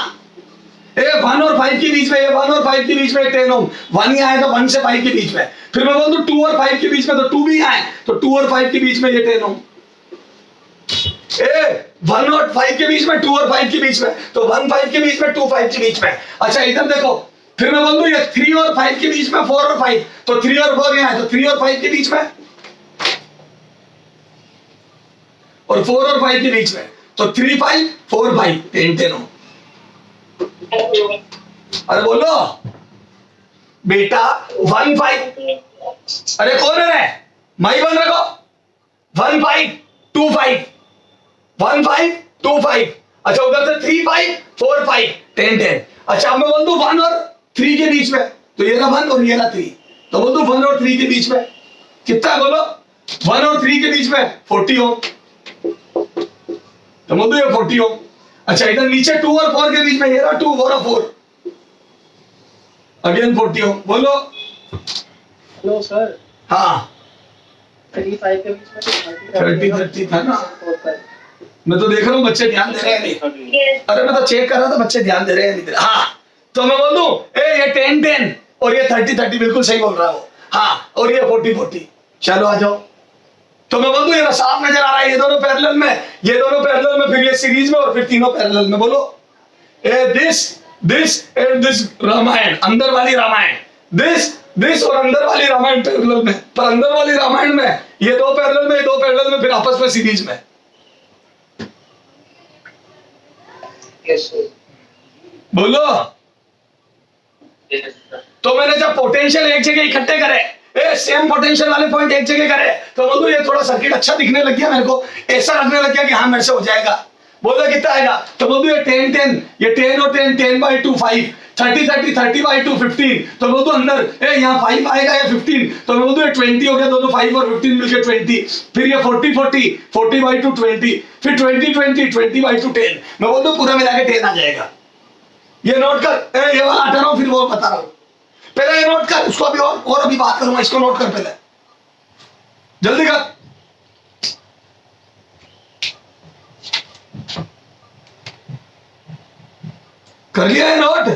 ए 1 और 5 के बीच में, ये 1 और 5 के बीच में 10 ओम। 1 ही आए तो 1 से 5 के बीच में, फिर मैं बोल दूं 2 और 5 के बीच में तो 2 भी आए, तो 2 और 5 के बीच में ये 10 ओम। ए 1 और 5 के बीच में, 2 और 5 के बीच में, तो 1 5 के बीच में, 2 5 के बीच में। अच्छा इधर देखो, फिर मैं बोल दूं ये 3 और 5 के बीच में, 4 और 5, तो 3 और 4 यहाँ है, तो 3 और 5 के बीच में, और 4 और 5 के बीच में, तो 3 5 4 5 10 ओम। अरे बोलो बेटा 1 5, अरे कौन है रे, माई बन रखो। 1 5 2 5, 1 5 2 5। अच्छा उधर से 3 5 4 5 10 10। अच्छा अब मैं बोल दूं 1 और 3 के बीच में, तो ये रहा 1 और ये रहा 3, तो बोल दूं 1 और 3 के बीच में कितना है बोलो, 1 और 3 के बीच में 40 ओम, तो बोल दूं ये 40 ओम। अच्छा इधर नीचे 2 और 4 के बीच में, ये रहा 2 और 4, अगेन 40 ओम। बोलो हेलो सर, हाँ 35 के बीच में तो 30 था ना, मैं तो देख रहा हूँ बच्चे ध्यान दे रहे हैं नहीं। Yes. अरे मैं तो चेक कर रहा था बच्चे ध्यान दे रहे हैं नहीं दे रहे। हाँ तो मैं बोल दूं ए ये 10 10 और ये 30 30, बिल्कुल सही बोल रहा हूँ। हाँ और ये 40 40, चलो आ जाओ। तो मैं बोल दूं ये साफ नजर आ रहा है, ये दोनों पैरेलल में, ये दोनों पैरेलल में, फिर ये सीरीज में, और फिर तीनों पैरेलल में। बोलो ए दिस एंड दिस रामायण, अंदर वाली रामायण, दिस और अंदर वाली रामायण पैरेलल में, पर अंदर वाली रामायण में ये दो पैरेलल में, ये दो पैरेलल में, फिर आपस में सीरीज में। Yes, sir. बोलो Yes, sir. तो मैंने जब पोटेंशियल एक जगह इकट्ठे करे, ए सेम पोटेंशियल वाले पॉइंट एक जगह करे, तो बोलो ये थोड़ा सर्किट अच्छा दिखने लग गया मेरे को, ऐसा लगने लग गया कि हाँ मेरे से हो जाएगा। बोलो कितना आएगा, तो बोलो ये 10 10, ये 10 और 10 10 by 2 5, 30 30 30 by 2 15, तो बोलो अंदर ए यहाँ 5 आएगा या 15, तो मैं बोलूँ ये 20 हो गया, दोनों 5 और 15 मिलके 20, फिर ये 40 40 40 by 2 20, फिर 20 20 20 by 2 10, मैं बोल दूं पूरा मिला के 10 आ जाएगा। ये नोट कर, ए ये वाला हटा रहा हूँ फिर वो बता रहा हूँ, पहले ये नोट कर, उसको अभी और अभी बात करूंगा, इसको नोट कर पहले, जल्दी कर। कर लिया है note,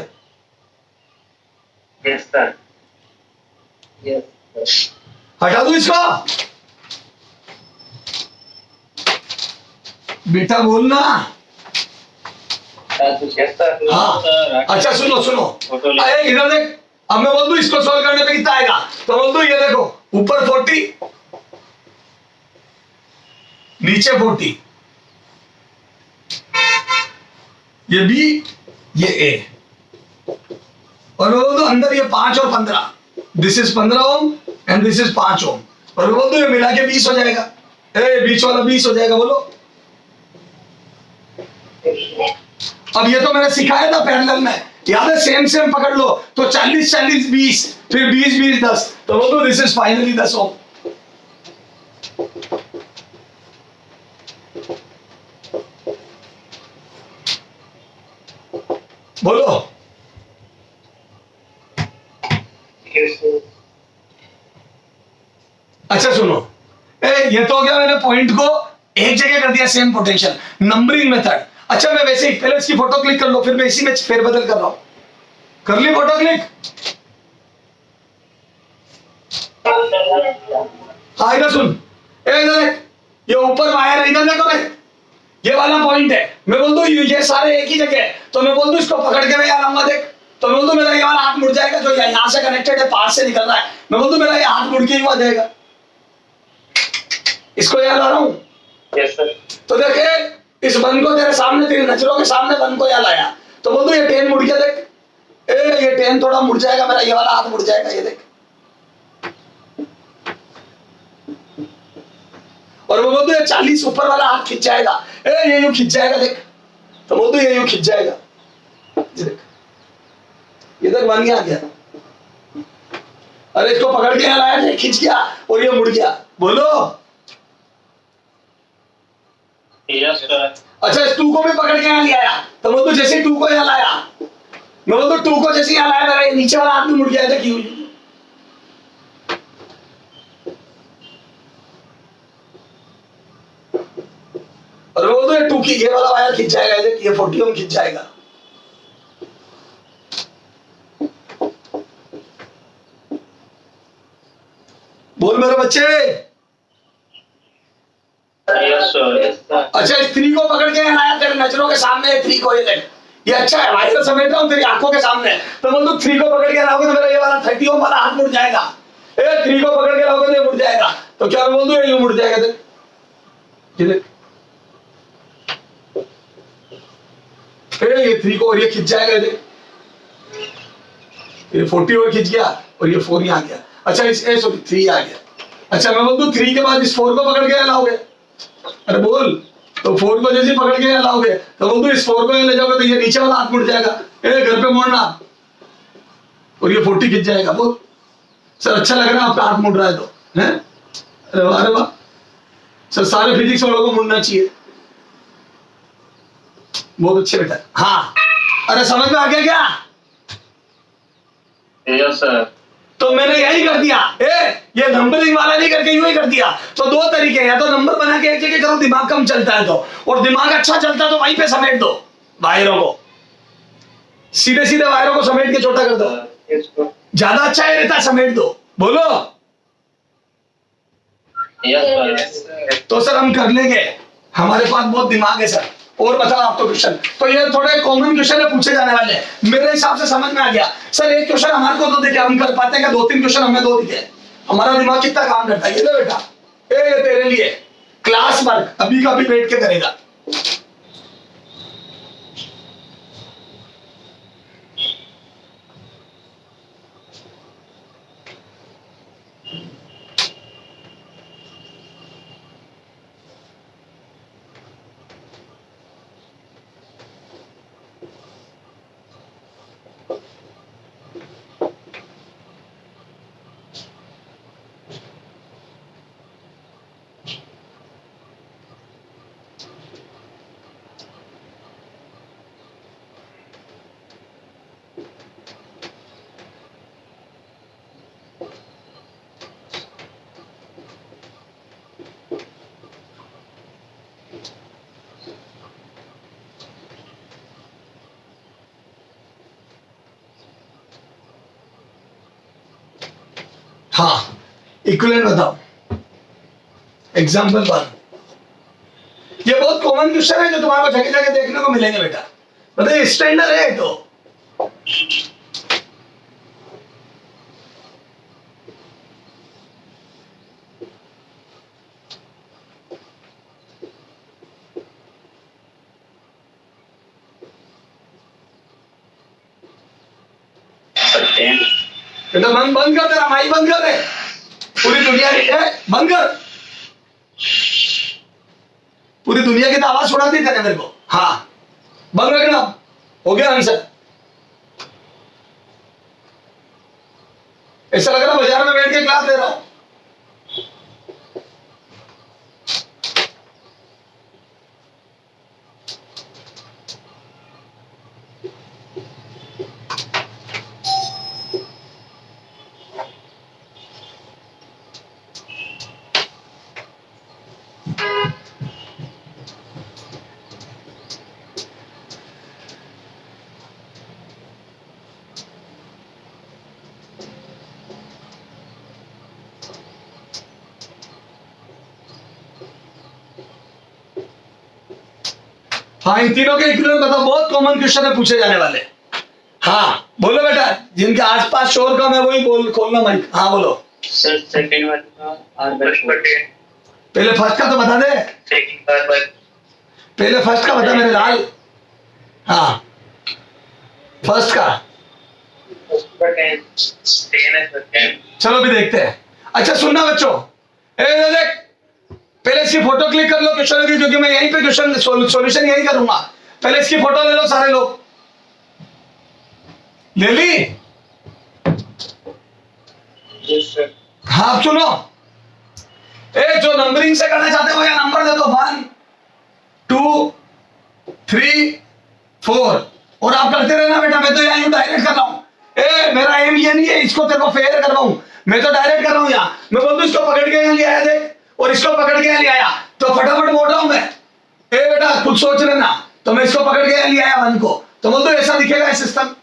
Yes, sir. Yes, sir. हटा दूं इसको, बेटा बोलना। Yes, sir. हाँ अच्छा सुनो सुनो, अरे इधर देख, अब मैं बोल दूं इसको सॉल्व करने पे कितना आएगा, तो बोल दूं ये देखो ऊपर 40 नीचे 40, ये B ये A, और मैं बोल दूं अंदर ये 5 और 15, this is 15 ohm and this is 5 ओम, और मैं बोल दूं ये मिला के 20 हो जाएगा, ए बीच वाला 20 हो जाएगा। बोलो अब ये तो मैंने सिखाया था पैरेलल में, याद है, सेम सेम पकड़ लो, तो 40 40 20, फिर 20 20 10, तो बोलो दिस इज फाइनली 10 ओम। बोलो Yes, sir. अच्छा सुनो, ए ये तो हो गया, मैंने पॉइंट को एक जगह कर दिया, सेम पोटेंशियल नंबरिंग मेथड। अच्छा मैं वैसे ही पहले इसकी फोटो क्लिक कर लो, फिर मैं इसी में फेरबदल कर रहा हूं, कर ली फोटो क्लिक। हाँ इधर सुन, ए इधर देख, ये ऊपर वायर है, इधर देखो रे, ये वाला पॉइंट है, मैं बोल दूं ये सारे एक ही जगह है, तो मैं बोल दूं इसको पकड़ के मैं यहाँ लाऊंगा, देख, तो मैं बोल दूं मेरा ये वाला हाथ मुड़ जाएगा, जो यहाँ से कनेक्टेड है, पार से निकल रहा है, मैं बोल दूं मेरा ये हाथ मुड़ के ही हुआ जाएगा, इसको यहाँ ला रहा हूँ। Yes, sir. तो देखे इस वन को तेरे सामने, तेरी नजरों के सामने वन को यहाँ लाया, तो बोल दो ये 10 मुड़ गया, देख ए ये 10 थोड़ा मुड़ जाएगा, मेरा ये वाला हाथ मुड़ जाएगा, ये देख, और वो बोल दो ये 40 ऊपर वाला हाथ खिंच जाएगा, ए ये यूं खिंच जाएगा, देख, तो बोल दो ये यूं खिंच जाएगा, ये देख, ये देख वन आ गया, अरे इसको पकड़ के यहाँ लाया, खिंच गया और ये मुड़ गया। बोलो Yes, sir. अच्छा इस 2 को भी पकड़ के यहाँ ले आया, तो बोल दो जैसे 2 को यहाँ लाया, मैं बोल दो 2 को जैसे यहाँ लाया, मेरा ये नीचे वाला हाथ भी मुड़ गया था, क्यों और वो तो ये 2 की ये वाला वायर खींच जाएगा, ये 40 ओम खींच जाएगा। बोल मेरे बच्चे। Yes sir. अच्छा इस 3 को पकड़ के लाया तेरे नजरों के सामने है 3 को, ये देख ये अच्छा है भाई, तो समेट रहा हूँ तेरी आंखों के सामने। तो बोल तू 3 को पकड़ के लाओगे तो मेरा ये वाला 30 ओम वाला हाथ मुड़ जाएगा। 3 को पकड़ के लाओगे तो ये मुड़ जाएगा। तो क्या बोल दूं, ये मुड़ जाएगा देख, ये देख ये 3 को और ये खिंच जाएगा, ये देख ये 40 और खिंच गया और ये 4 यहाँ आ गया। अच्छा इस सॉरी 3 आ गया। अच्छा मैं बोल दूं 3 के बाद इस 4 को पकड़ के लाओगे, अरे बोल, तो 4 को जैसे पकड़ के लाओगे तो बोल दो इस 4 को ले जाओगे तो ये नीचे वाला हाथ मुड़ जाएगा, घर पे मोड़ना और ये 40 खिंच जाएगा। बोल सर अच्छा लग रहा है आपका हाथ मुड़ रहा है तो हैं? अरे वाह सर, सारे फिजिक्स वालों को मुड़ना चाहिए। बहुत अच्छे बेटा। हाँ अरे समझ में आ गया क्या? Yes sir. तो मैंने यही कर दिया, ये नंबरिंग वाला नहीं करके यूं ही कर दिया। तो 2 तरीके, या तो नंबर बना के एक जगह करो, दिमाग कम चलता है तो, और दिमाग अच्छा चलता है तो वहीं पे समेट दो वायरों को, सीधे सीधे वायरों को समेट के छोटा कर दो। ज्यादा अच्छा है रहता, समेट दो। बोलो यस सर। तो सर हम कर लेंगे, हमारे पास बहुत दिमाग है सर। और बताओ आप तो क्वेश्चन, तो ये थोड़े कॉमन क्वेश्चन है पूछे जाने वाले, मेरे हिसाब से समझ में आ गया। सर एक क्वेश्चन हमारे को तो दिखे, हम कर पाते हैं क्या? 2-3 क्वेश्चन हमें 2 दिखे। हमारा दिमाग कितना काम करता है, ये तो बेटा ये तेरे लिए क्लास वर्क अभी का अभी बैठ के करेगा। हाँ इक्विवेलेंट बताओ, एग्जाम्पल 1। ये बहुत कॉमन क्वेश्चन है जो तुम्हारे जगह जगह देखने को मिलेंगे बेटा, मतलब स्टैंडर्ड है तो। बेटा मन बंद कर, तेरा माइक बंद कर दे, पूरी दुनिया की बंद कर, पूरी दुनिया की तो आवाज सुना दी तेरे मेरे को। हाँ बंद रखना, हो गया आंसर। ऐसा लग रहा बाजार में बैठ के क्लास दे रहा हूं। हाँ इन तीनों के इक्विवेलेंट बताओ, बहुत कॉमन क्वेश्चन है पूछे जाने वाले। हाँ बोलो बेटा, जिनके आसपास शोर कम है वही बोल, खोलना माइक। हाँ बोलो सर। सेकंड वाला पहले फर्स्ट का तो बता दे, पहले फर्स्ट का बता मेरे लाल। हाँ फर्स्ट का चलो भी देखते हैं। अच्छा सुनना बच्चों, देख पहले इसकी फोटो क्लिक कर लो क्वेश्चन की, क्योंकि मैं यहीं पे क्वेश्चन सॉल्यूशन यही करूंगा। पहले इसकी फोटो ले लो सारे लोग, ले ली? Yes sir. हाँ अब सुनो, जो नंबरिंग से करना चाहते हो या नंबर दे दो 1 2 3 4 और आप करते रहना बेटा। मैं तो यहाँ यूं डायरेक्ट कर रहा हूँ, मेरा एम ये नहीं है इसको तेरे को फेयर कर रहा हूँ, मैं तो डायरेक्ट कर रहा हूँ। यहाँ मैं बोल दूं इसको पकड़ के यहाँ ले आया देख, और इसको पकड़ के यहाँ ले आया, तो फटाफट मोड़ रहा हूँ मैं। ए बेटा खुद सोच लेना। तो मैं इसको पकड़ के ले आया 1 को, तो बोल दो ऐसा दिखेगा सिस्टम।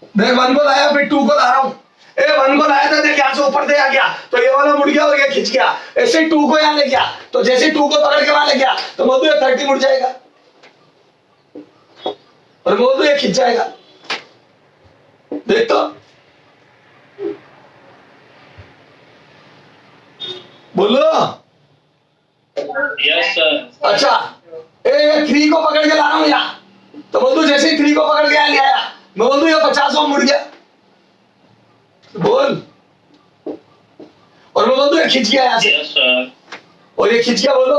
देख 1 को लाया, फिर 2 को ला रहा हूं। 1 को लाया था, देख यहाँ से ऊपर से आ गया तो ये वाला मुड़ गया और ये खिंच गया। ऐसे ही 2 को यहाँ ले गया, तो जैसे 2 को पकड़ के वहां ले गया तो बोल दो ये 30 मुड़ जाएगा और बोल दो ये खिंच जाएगा। देख तो बोलो। Yes sir. अच्छा 3 को पकड़ के ला रहा हूं यहाँ, तो बोल दो जैसे ही 3 को पकड़ के यहाँ ले आया मैं बोल दू ये 50 ओम मुड़ गया। बोल। और मैं बोल दू ये खिंच गया यहाँ से, यस सर। और ये खिंच गया। बोलो।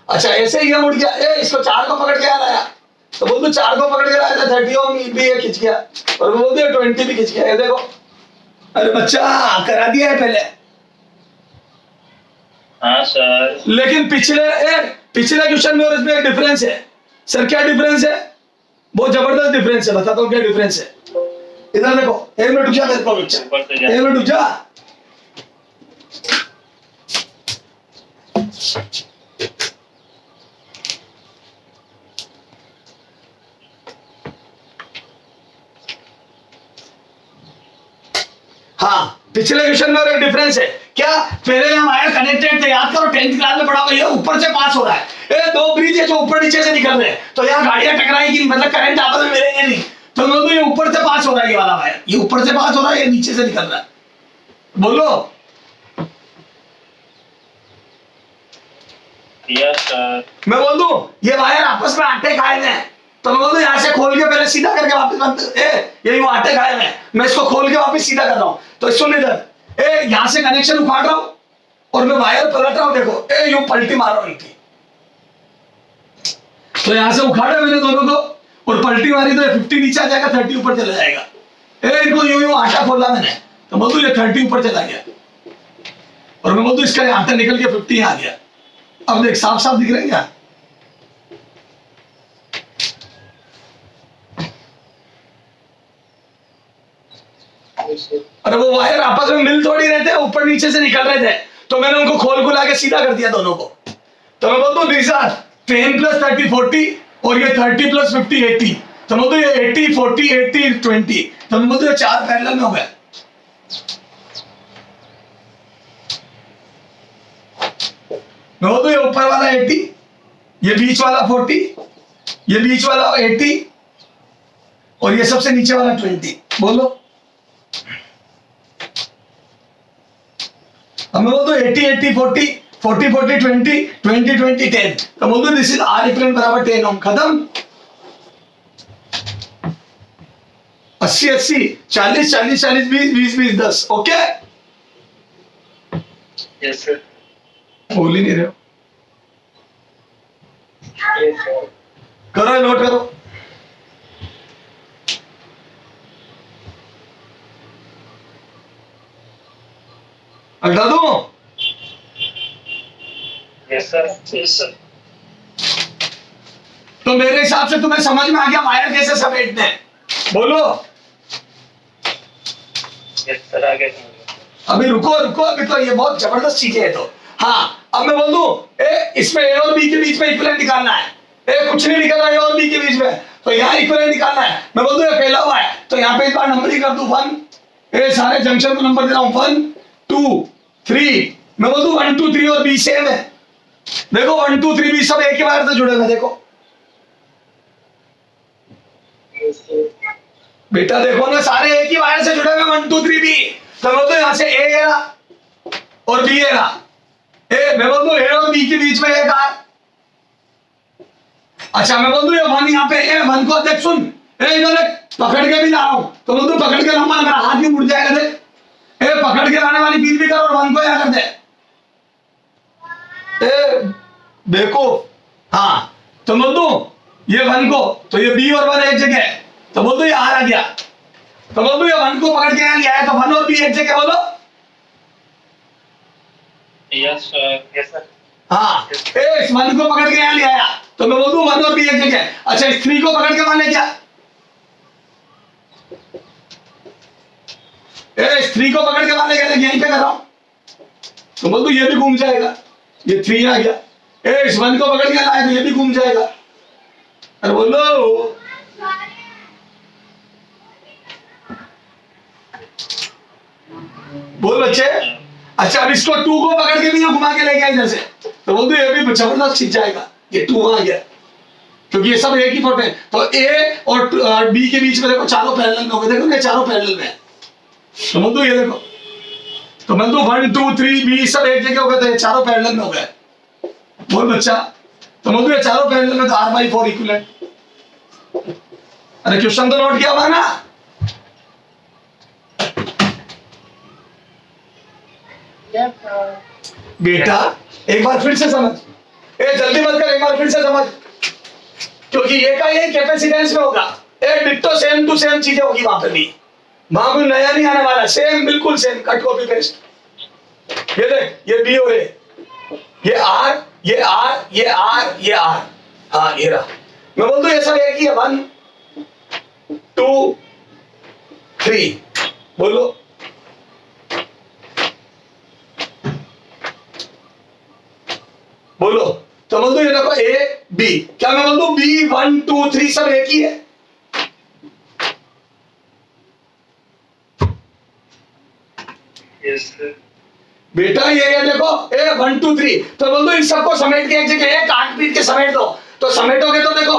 अच्छा ऐसे ही ये मुड़ गया। इसको 4 को पकड़ के यहाँ लाया, तो बोल दो 4 को पकड़ के लाया था 30 ओम भी ये खिंच गया, और मैं बोल दू 20 भी खिंच गया। ये देखो। अरे बच्चा करा दिया है पहले। हाँ सर। लेकिन पिछले क्वेश्चन में और इसमें एक डिफरेंस है। सर क्या डिफरेंस है? बहुत जबरदस्त डिफरेंस है, बताता हूँ क्या डिफरेंस है। इधर देखो, 1 मिनट रुक जा मेरे को बच्चा, 1 मिनट रुक जा। हाँ पिछले क्वेश्चन में और एक डिफरेंस है। क्या? पहले हम वायर कनेक्टेड थे, याद करो 10th क्लास में पढ़ा हुआ। ये ऊपर से पास हो रहा है, ये 2 ब्रिज है जो ऊपर नीचे से निकल रहे हैं, तो यहाँ गाड़ियां टकराएगी नहीं, मतलब करंट आपस में मिलेंगे नहीं। तो मैं ये ऊपर से पास हो रहा है, ये वाला वायर ये ऊपर से पास हो रहा है, ये नीचे से निकल रहा है। बोलो। Yes sir. मैं बोल दूं ये वायर आपस में आटे खाए हैं, तो मैं बोल दूं यहाँ से खोल के पहले सीधा करके वापस बंद। ये आटे खाए हैं, मैं इसको खोल के वापस सीधा कर रहा हूँ। तो सुन इधर, यहाँ से कनेक्शन उखाड़ रहा हूं और मैं वायर पलट रहा हूं। देखो यूं पलटी मार रहा हूं इनकी, तो यहां से उखाड़ा मैंने दोनों को और पलटी मारी तो 50 नीचे आ जाएगा, 30 ऊपर चला जाएगा। इनको यूं आटा खोला मैंने, तो बोल दू ये 30 ऊपर चला गया, और मैं बोल दू इसका आटा निकल के 50 आ गया। अब देख साफ साफ दिख रहा है क्या? अरे वो वायर आपस में मिल थोड़ी रहते हैं, ऊपर नीचे से निकल रहे थे, तो मैंने उनको खोल खुला के सीधा कर दिया दोनों को। तो मैं बोलता हूँ 10 + 30 40 और ये 30 + 50 80। तो मैं बोलता हूँ ये 80 40 80 20। तो मैं बोलता हूँ ये 4 पैरेलल में हो गए। मैं बोलता हूँ ये ऊपर वाला 80, ये बीच वाला 40, ये बीच वाला 80 और ये सबसे नीचे वाला 20। बोलो। अब मैं बोलता हूँ 80 80 40 40 40 20 20 20 10। तो बोलता हूँ दिस इज R इक्विवेलेंट बराबर 10 ओम। खत्म। 80 80 40 40 40 20 20 20 10। ओके। Yes sir. बोल ही नहीं रहे हो। Yes sir. करो नोट करो। हटा दूं? Yes sir. Yes sir. तो मेरे हिसाब से तुम्हें समझ में आ गया वायर कैसे समेटते हैं। बोलो। यस सर आ गया। अभी रुको रुको, अभी तो ये बहुत जबरदस्त चीजें है। तो हाँ अब मैं बोल दूं इसमें ए और बी के बीच में इक्विवेलेंट निकालना है। कुछ नहीं निकल रहा है ए और बी के बीच में, तो यहाँ इक्विवेलेंट निकालना है। मैं बोल दूं ये फैला हुआ है, तो यहाँ पे इस बार नंबरिंग कर दूं 1। सारे जंक्शन को नंबर दे रहा हूं 1 2 3। मैं बोल दूं 1 2 3 और बी सेम है। देखो 1 2 3 बी सब एक ही वायर से जुड़े हुए। देखो बेटा देखो ना, सारे एक ही वायर से जुड़े हुए 1 2 3 बी। तो मैं बोल दूं यहाँ से ए है और बी है ना, मैं बोल दूं ए और बी के बीच में एक आर। अच्छा मैं बोल दूं ये 1 यहाँ पे ए 1 को देख सुन, इधर देख पकड़ के भी ला रहा हूं। तो बोल दूं पकड़ के लाऊंगा, मेरा हाथ भी मुड़ जाएगा। देख पकड़ के लाने वाली फील भी कर और 1 को यहाँ कर दे। देखो हाँ, तो बोल दूं ये 1 को, तो ये बी और 1 एक जगह है, तो बोल दो ये आर आ गया। तो बोल दो ये 1 को पकड़ के यहाँ लिया है, तो 1 और बी एक जगह। बोलो। Yes sir. Yes sir. हाँ इस 1 को पकड़ के यहाँ ले आया, तो मैं बोल दूं 1 और बी एक जगह। अच्छा इस 3 को पकड़ के वहां ले गया, इस 3 को पकड़ के वहां ले गया, यहीं पे कर रहा हूं। तो बोल दो ये भी घूम जाएगा, ये 3 आ गया। इस 1 को पकड़ के लाए तो ये भी घूम जाएगा। अरे बोलो, बोल बच्चे। अच्छा अब इसको 2 को पकड़ के भी यहाँ घुमा के लेके आए इधर से, तो बोल दो ये भी जबरदस्त खींच जाएगा, ये 2 आ गया, क्योंकि ये सब एक ही फोटो है। तो ए और बी के बीच में देखो चारों पैरेलल में हो गए, देखो ये चारों पैरेलल में है। तो बोल दो ये देखो, तो मैं तो 1 2 3 बी सब एक जगह हो गए, तो ये चारों पैरेलल में हो गए। बोल बच्चा, तो बोल दो ये चारों पैरेलल में तो R/4 इक्विवेलेंट। अरे क्वेश्चन तो नोट किया हुआ ना? बेटा एक बार फिर से समझ, जल्दी मत कर, एक बार फिर से समझ, क्योंकि ये का ये कैपेसिटेंस में होगा, डिट्टो सेम टू सेम चीजें होगी वहां पे भी, वहां कोई नया नहीं आने वाला, सेम बिल्कुल सेम, कट कॉपी पेस्ट। ये देख, ये बी और ये आर, ये आर, ये आर, ये आर, हाँ ये रहा। मैं बोल दूं ये सब एक ही है, 1 2 3, बोलो। बोलो, तो बोल दो ये देखो ए बी, क्या मैं बोल दूं बी 1 2 3 सब एक ही है? Yes sir. बेटा ये देखो ए 1 2 3, तो बोल दो इन सबको समेट के एक जगह एक काट पीट के समेट दो, तो समेटोगे तो देखो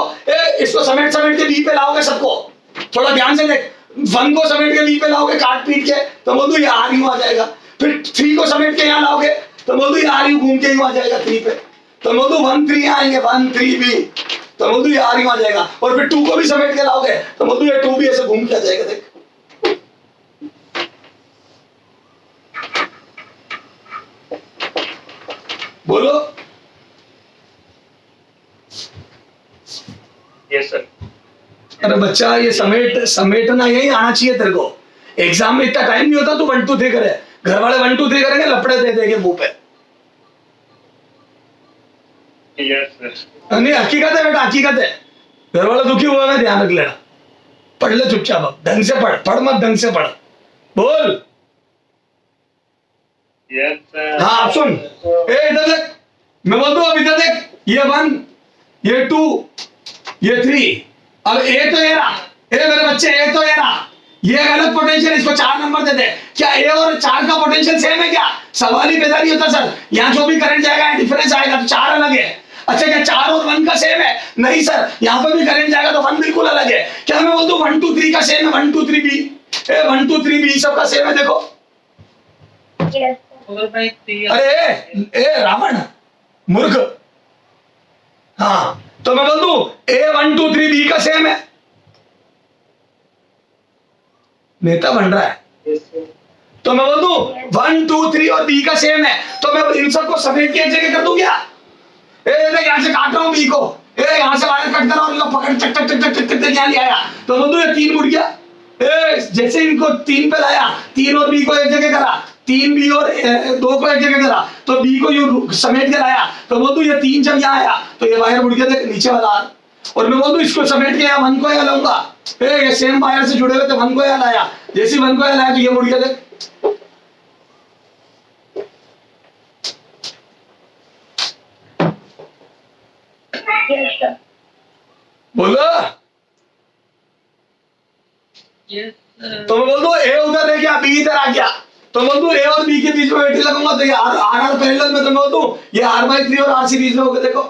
इसको समेट के बी पे लाओगे सबको, थोड़ा ध्यान से देख, 1 को समेट के बी पे लाओगे काट पीट के, तो बोल दो ये आर यू आ जाएगा। फिर 3 को समेट के यहाँ लाओगे, तो बोल दो ये आर यू घूम के ही आ जाएगा 3 पे, तो बोल दो 1 3 आएंगे, 1 3 बी, तो बोल दो ये आर यू आ जाएगा। और फिर 2 को भी समेट के लाओगे, तो बोल दो ये 2 भी ऐसे घूम के आ जाएगा। देख बोलो। Yes sir. अरे बच्चा ये समेटना यही आना चाहिए तेरे को, एग्जाम में इतना टाइम नहीं होता तू 1 2 3 करे, घर वाले 1 2 3 करेंगे, लपड़े दे देंगे मुंह पे। Yes sir. नहीं हकीकत है बेटा, हकीकत है, घर वाला दुखी हुआ है, ध्यान रख लेना। पढ़ ले चुपचाप, अब ढंग से पढ़ मत ढंग से पढ़। बोल। Yes sir. हाँ आप सुन, इधर देख, मैं बोल दूं अब इधर देख, ये 1 ये 2 ये 3, अब ए तो ये रहा, मेरे बच्चे ए तो ये रहा, ये गलत पोटेंशियल, इसको 4 नंबर दे दे। क्या ए और 4 का पोटेंशियल सेम है? क्या सवाल ही पैदा नहीं होता सर, यहाँ जो भी करंट जाएगा डिफरेंस आएगा, तो 4 अलग है। अच्छा क्या 4 और 1 का सेम है? नहीं सर, यहाँ पर भी करंट जाएगा तो 1 बिल्कुल अलग है। क्या मैं बोल दूं 1 2 3 का सेम है, 1 2 3 बी, 1 2 3 बी सबका सेम है, देखो। अरे ए रावण मूर्ख, हाँ तो मैं बोल दूं ए 1 2 3 बी का सेम है, नेता बन रहा है। तो मैं बोल दूं 1 2 3 और बी का सेम है, तो मैं इन सबको समेट के एक जगह कर दूं क्या? देख यहाँ से काट रहा हूं बी को, यहाँ से वायर कट कर रहा हूं, इनको पकड़ टक टक टक टक टक यहाँ ले आया, तो बोल दूं ये 3 मुड़ गया। जैसे इनको 3 पे लाया, 3 और बी को एक जगह करा, 3 बी और 2 को एक जगह करा, तो बी को यूं समेट के लाया, तो बोल दूं ये 3 जब यहाँ आया तो ये वायर मुड़ गया, देख नीचे वाला आर। और मैं बोल दूं इसको समेट के यहाँ 1 को यहाँ लाऊंगा, ये सेम वायर से जुड़े हुए थे, 1 को यहाँ लाया, जैसे 1 को यहाँ लाया तो ये मुड़ गया, देख। बोलो। तो मैं बोल दूं ए उधर रह गया, बी इधर आ गया, तो बोल दूं ए और बी के बीच में बैटरी लगाऊंगा, तो ये आर पैरेलल में, तो मैं बोल दूं ये R/3 और R सीरीज में हो गया, देखो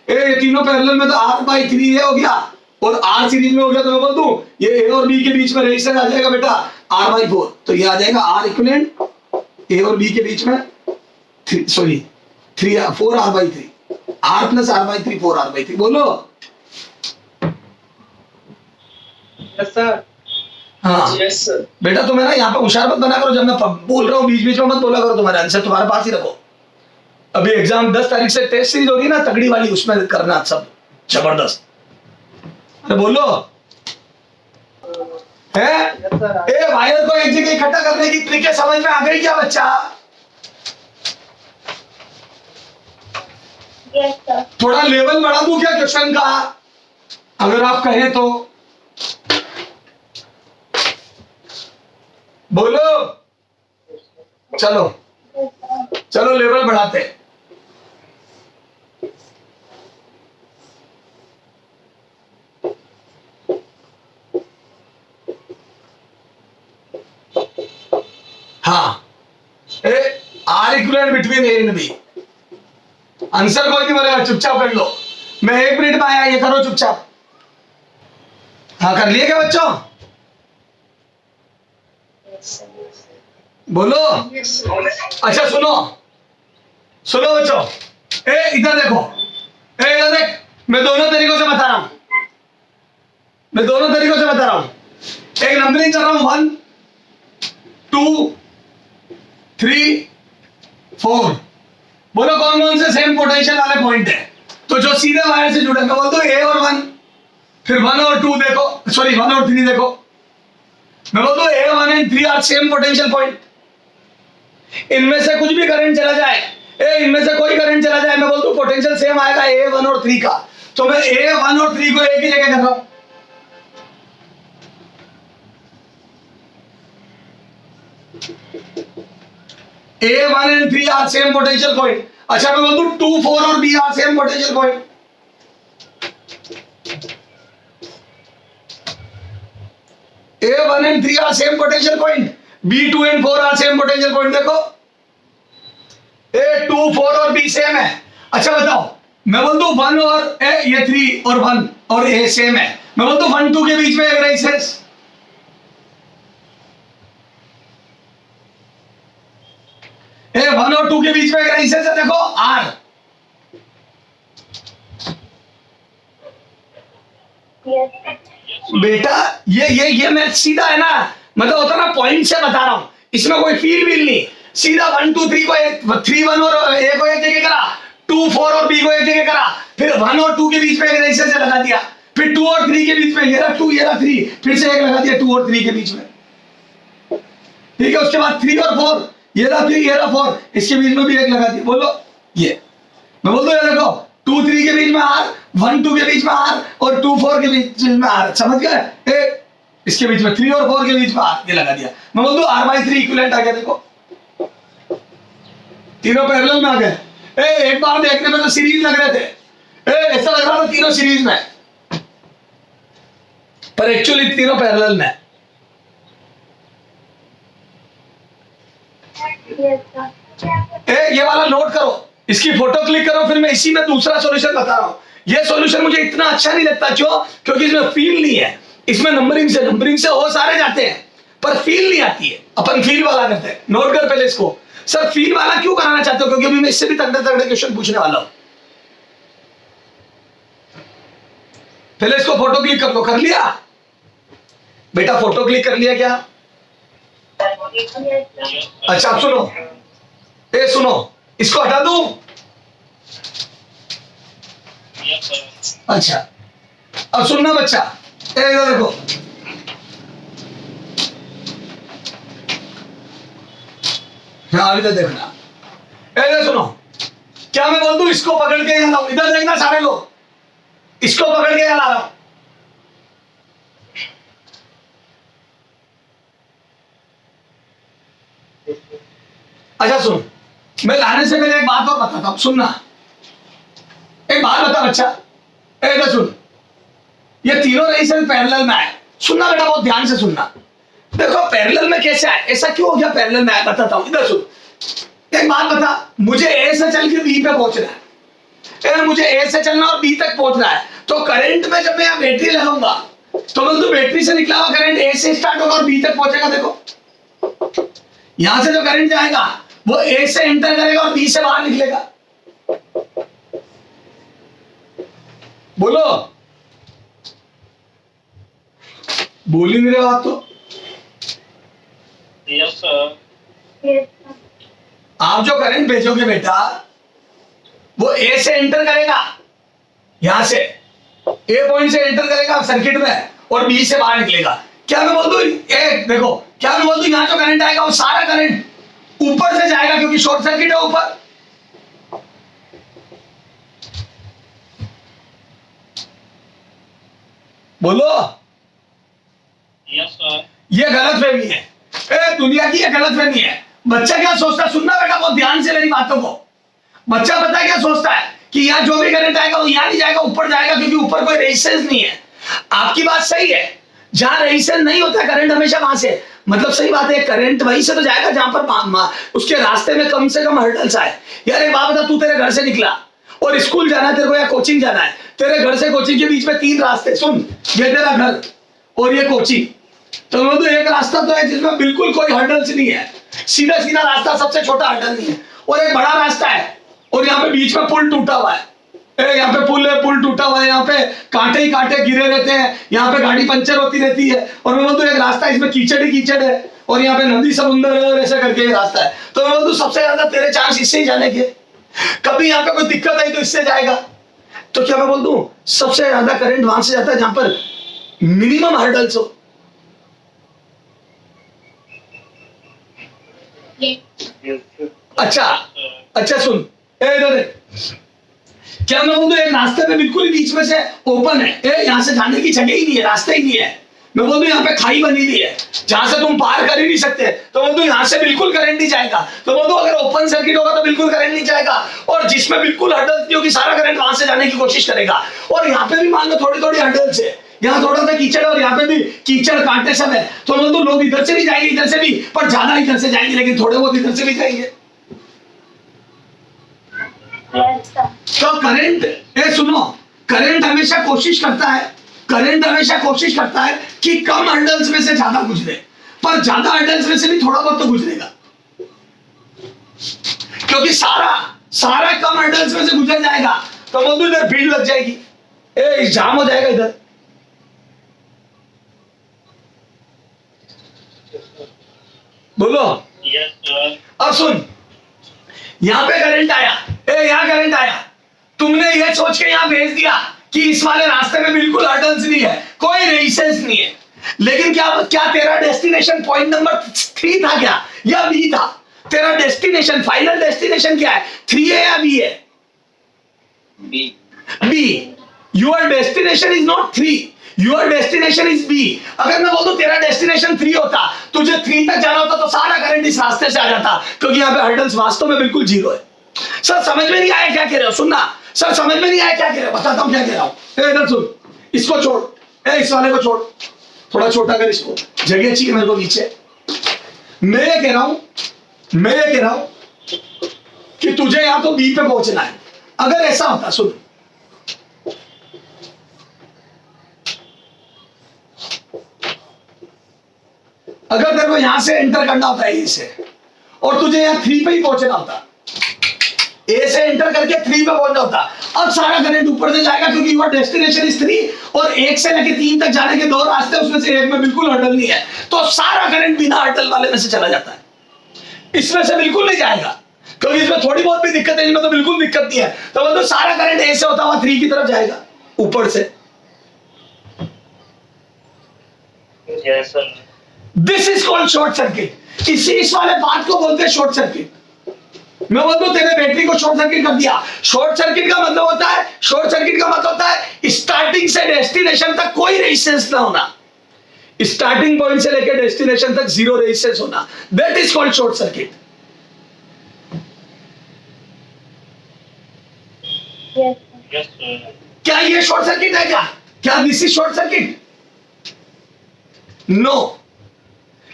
ये तीनों पैरेलल में, तो R/3 ये हो गया और R सीरीज में हो गया, तो मैं बोल दूं ये ए और बी के बीच में रेजिस्टेंस आ जाएगा बेटा R/4, तो ये आ जाएगा R इक्विवेलेंट ए और बी के बीच में 4 R/3, R plus R/3 4 R/3। बोलो। Yes sir. हाँ यस सर। बेटा तुम्हें ना यहाँ पे होशियार मत बना करो, जब मैं बोल रहा हूँ बीच बीच में मत बोला करो, तुम्हारे आंसर तुम्हारे पास ही रखो। अभी एग्जाम 10 तारीख से टेस्ट सीरीज हो रही है ना तगड़ी वाली, उसमें करना सब जबरदस्त। अरे बोलो है। ए वायर को एक जगह इकट्ठा करने की ट्रिक समझ में आ गई क्या बच्चा? Yes sir. थोड़ा लेवल बढ़ा दूं क्या क्वेश्चन का, अगर आप कहें तो? बोलो। चलो चलो लेवल बढ़ाते हैं। हाँ, are equivalent between A and B. Answer कोई नहीं बोलेगा, चुपचाप कर लो। मैं 1 मिनट में आया, ये करो चुपचाप। हाँ, कर लिए क्या बच्चों? बोलो। अच्छा सुनो सुनो बच्चों, इधर देखो, इधर देख। मैं दोनों तरीकों से बता रहा हूं, एक नंबरिंग कर रहा हूं, 1 2 3 4। बोलो कौन कौन से सेम पोटेंशियल वाले पॉइंट है? तो जो सीधे वायर से जुड़े, मैं बोलता हूं A और 1, फिर 1 और 2 देखो, सॉरी 1 और 3 देखो। मैं बोलता हूं A 1 and 3 are same potential point. इनमें से कुछ भी करंट चला जाए, इनमें से कोई करंट चला जाए, मैं बोलता हूं पोटेंशियल सेम आएगा A 1 और 3 का। तो मैं A 1 और 3 को एक ही जगह कर रहा हूं। A 1 and 3 are same potential point। अच्छा मैं बोल दूं 2 4 और B are same potential point। A 1 and 3 are same potential point, B 2 and 4 are same potential point। देखो A 2 4 और B सेम है। अच्छा बताओ, मैं बोल दूं 1 और ये 3 और 1 और A सेम है, मैं बोल दूं 1 2 के बीच में एक रेजिस्टेंस। ए 1 और 2 के बीच में एक रेजिस्टेंस है, देखो R। बेटा ये मैं सीधा है ना, मतलब होता ना पॉइंट से बता रहा हूं, इसमें कोई फील व्हील नहीं। सीधा 1 2 3 को 3 1 और A को एक जगह करा, 2 4 और B को एक जगह करा, फिर 1 और 2 के बीच में एक रेजिस्टेंस लगा दिया, फिर 2 और 3 के बीच में, ये रहा 2 ये रहा 3, फिर से एक लगा दिया 2 और 3 के बीच में। ठीक है, उसके बाद 3 और 4, ये रहा 3 ये रहा 4, इसके बीच में भी एक लगा दिया। बोलो ये मैं बोल दो, ये देखो 2 3 के बीच में R, 1 2 के बीच में R और 2 4 के बीच में R। समझ गए? इसके बीच में 3 और 4 के बीच में R, ये लगा दिया। मैं बोल दो R/3 इक्विवेलेंट आ गया। देखो तीनों पैरेलल में आ गए। एक बार देखने में तो सीरीज लग रहे थे, ऐसा लग रहा था तीनों सीरीज में, पर एक्चुअली तीनों पैरेलल में। ये वाला नोट करो, इसकी फोटो क्लिक करो, फिर मैं इसी में दूसरा सॉल्यूशन बता रहा हूं। ये सॉल्यूशन मुझे इतना अच्छा नहीं लगता, क्योंकि इसमें फील नहीं है। इसमें नंबरिंग से हो सारे जाते हैं, पर फील नहीं आती है। अपन फील वाला करते हैं। नोट कर पहले इसको। सर फील वाला क्यों कराना चाहते हो? क्योंकि अभी मैं इससे भी तगड़े तगड़े क्वेश्चन पूछने वाला हूं। पहले इसको फोटो क्लिक कर लो। कर लिया बेटा? फोटो क्लिक कर लिया क्या? अच्छा अब सुनो, सुनो, इसको हटा दूं? अच्छा अब सुनना बच्चा, इधर देखो, हाँ इधर देखना, इधर सुनो। क्या मैं बोल दूं इसको पकड़ के यहाँ लाऊं? इधर देखना सारे लोग, इसको पकड़ के यहाँ ला रहा हूं। अच्छा सुन, मैं लाने से पहले एक बात और बताता हूं, सुनना। एक बात बता बच्चा, इधर सुन। ये तीनों रेजिस्टेंस पैरेलल में है। सुनना बेटा, बहुत ध्यान से सुनना। देखो पैरेलल में कैसे आए, ऐसा क्यों हो गया पैरेलल में आया, बताता हूं। इधर सुन, एक बात बता, मुझे ए से चल के बी पे पहुंचना है, मुझे ए से चलना और बी तक पहुंचना है। तो करंट में जब मैं यहाँ बैटरी लगाऊंगा, तो मतलब बैटरी से निकला हुआ करंट ए से स्टार्ट होगा और बी तक पहुंचेगा। देखो यहां से जो करंट जाएगा वो ए से एंटर करेगा और बी से बाहर निकलेगा। बोलो, बोल ही नहीं रहे बात तो। Yes sir. आप जो करंट भेजोगे बेटा, वो ए से एंटर करेगा, यहां से ए पॉइंट से एंटर करेगा सर्किट में और बी से बाहर निकलेगा। क्या मैं बोल दूं, देखो क्या मैं बोल दूं, यहां जो करंट आएगा वो सारा करंट ऊपर से जाएगा, क्योंकि शॉर्ट सर्किट है ऊपर। बोलो यस सर। ये गलत फहमी है, दुनिया की ये गलत फहमी है। बच्चा क्या सोचता, सुनना बेटा बहुत ध्यान से मेरी बातों को। बच्चा पता है क्या सोचता है कि यहाँ जो भी करंट आएगा वो यहाँ नहीं जाएगा, ऊपर जाएगा, क्योंकि ऊपर कोई रेजिस्टेंस नहीं है। आपकी बात सही है, जहां रेजिस्टेंस नहीं होता करंट हमेशा वहां से, मतलब सही बात है, करंट वहीं से तो जाएगा जहां पर उसके रास्ते में कम से कम हर्डल्स आए। यार एक बात बता, तू तेरे घर से निकला और स्कूल जाना है तेरे को या कोचिंग जाना है, तेरे घर से कोचिंग के बीच में 3 रास्ते, सुन, ये तेरा घर और ये कोचिंग, तो एक रास्ता तो है जिसमें बिल्कुल कोई हर्डल्स नहीं है, सीधा सीधा रास्ता, सबसे छोटा हर्डल नहीं है, और एक बड़ा रास्ता है और यहाँ पे बीच में पुल टूटा हुआ है। यहाँ पे पुल है, पुल टूटा हुआ है, यहाँ पे कांटे ही कांटे गिरे रहते हैं, यहाँ पे गाड़ी पंचर होती रहती है, और मैं बोलूँ एक रास्ता इसमें कीचड़ ही कीचड़ है, और यहाँ पे नदी समुंदर है, और ऐसा करके रास्ता है। तो मैं बोलूँ सबसे ज्यादा तेरे चांस इससे ही जाने के, कभी यहाँ पे कोई दिक्कत आई तो इससे जाएगा। तो क्या मैं बोल दूं, सबसे ज्यादा करंट वहां से जाता है जहां पर मिनिमम हर्डल्स हो। Yes, sir. अच्छा सुन, इधर क्या मैं बोल दूं, एक रास्ते में बिल्कुल ही बीच में से ओपन है, यहाँ से जाने की जगह ही नहीं है, रास्ता ही नहीं है। मैं बोल दूं यहाँ पे खाई बनी हुई है जहां से तुम पार कर ही नहीं सकते, तो बोल दूं यहाँ से बिल्कुल करंट नहीं जाएगा। तो बोल दूं अगर ओपन सर्किट होगा तो बिल्कुल करंट नहीं जाएगा, और जिसमें बिल्कुल हर्डल्स नहीं होगी सारा करंट वहां से जाने की कोशिश करेगा। और यहाँ पे भी मान लो थोड़ी थोड़ी हर्डल्स है, यहाँ थोड़ा सा कीचड़ और यहाँ पे भी कीचड़ कांटे सब है, तो बोल दूं लोग इधर से भी जाएंगे इधर से भी, पर ज्यादा इधर से जाएंगे, लेकिन थोड़े बहुत इधर से भी जाएंगे। तो करंट, ये सुनो, करंट हमेशा कोशिश करता है, करंट हमेशा कोशिश करता है कि कम हर्डल्स में से ज्यादा गुजरे, पर ज्यादा हर्डल्स में से भी थोड़ा बहुत तो गुजरेगा, क्योंकि सारा कम हर्डल्स में से गुजर जाएगा तो बोल इधर भीड़ लग जाएगी, जाम हो जाएगा इधर। बोलो। Yes, sir. अब सुन, यहां पे करंट आया, यहां करंट आया, तुमने ये सोच के यहां भेज दिया कि इस वाले रास्ते में बिल्कुल हर्डल्स नहीं है, कोई रेजिस्टेंस नहीं है, लेकिन क्या तेरा डेस्टिनेशन पॉइंट नंबर 3 था क्या या बी था? तेरा डेस्टिनेशन, फाइनल डेस्टिनेशन क्या है, 3 है या बी है? B. Your destination is not 3, your destination is B. अगर मैं बोल दूं तेरा डेस्टिनेशन 3 होता, तुझे 3 तक जाना होता, तो सारा करंट इस रास्ते से आ जाता, क्योंकि यहाँ पे हर्डल्स वास्तव में बिल्कुल 0 है। सर समझ में नहीं आया क्या कह रहे हो? सुनना सर, समझ में नहीं आया क्या कह रहे हो, बताता हूं क्या कह रहा हूं। इधर सुन, इसको छोड़, इस वाले को छोड़, थोड़ा छोटा कर इसको, जगह चाहिए मेरे को नीचे। मैं ये कह रहा हूं कि तुझे यहां तो बी पे पहुंचना है। अगर ऐसा होता, सुन, अगर तेरे को यहां से एंटर करना होता है ए से, और तुझे यहां 3 पे ही पहुंचना होता, ए से एंटर करके 3 पे पहुंचना होता, अब सारा करंट ऊपर से जाएगा, क्योंकि योर डेस्टिनेशन इज 3, और 1 से लेके 3 तक जाने के 2 रास्ते, उसमें से एक में बिल्कुल हर्डल नहीं है, तो सारा करंट बिना हर्डल वाले में से चला जाता है, इसमें से बिल्कुल नहीं जाएगा, क्योंकि इसमें थोड़ी बहुत भी दिक्कत है, इसमें तो बिल्कुल दिक्कत नहीं है। तो मतलब सारा करंट ए से होता हुआ 3 की तरफ जाएगा ऊपर से। Yes, sir. This is called short circuit. इस वाले बात को बोलते हैं शॉर्ट सर्किट। मैं बोलता हूं तेरे बैटरी को शॉर्ट सर्किट कर दिया। शॉर्ट सर्किट का मतलब होता है, शॉर्ट सर्किट का मतलब होता है स्टार्टिंग से डेस्टिनेशन तक कोई रेजिस्टेंस ना होना, स्टार्टिंग पॉइंट से लेकर डेस्टिनेशन तक 0 रेजिस्टेंस होना, that is called short circuit. Yes, sir. क्या ये शॉर्ट सर्किट है? क्या this is short circuit? No,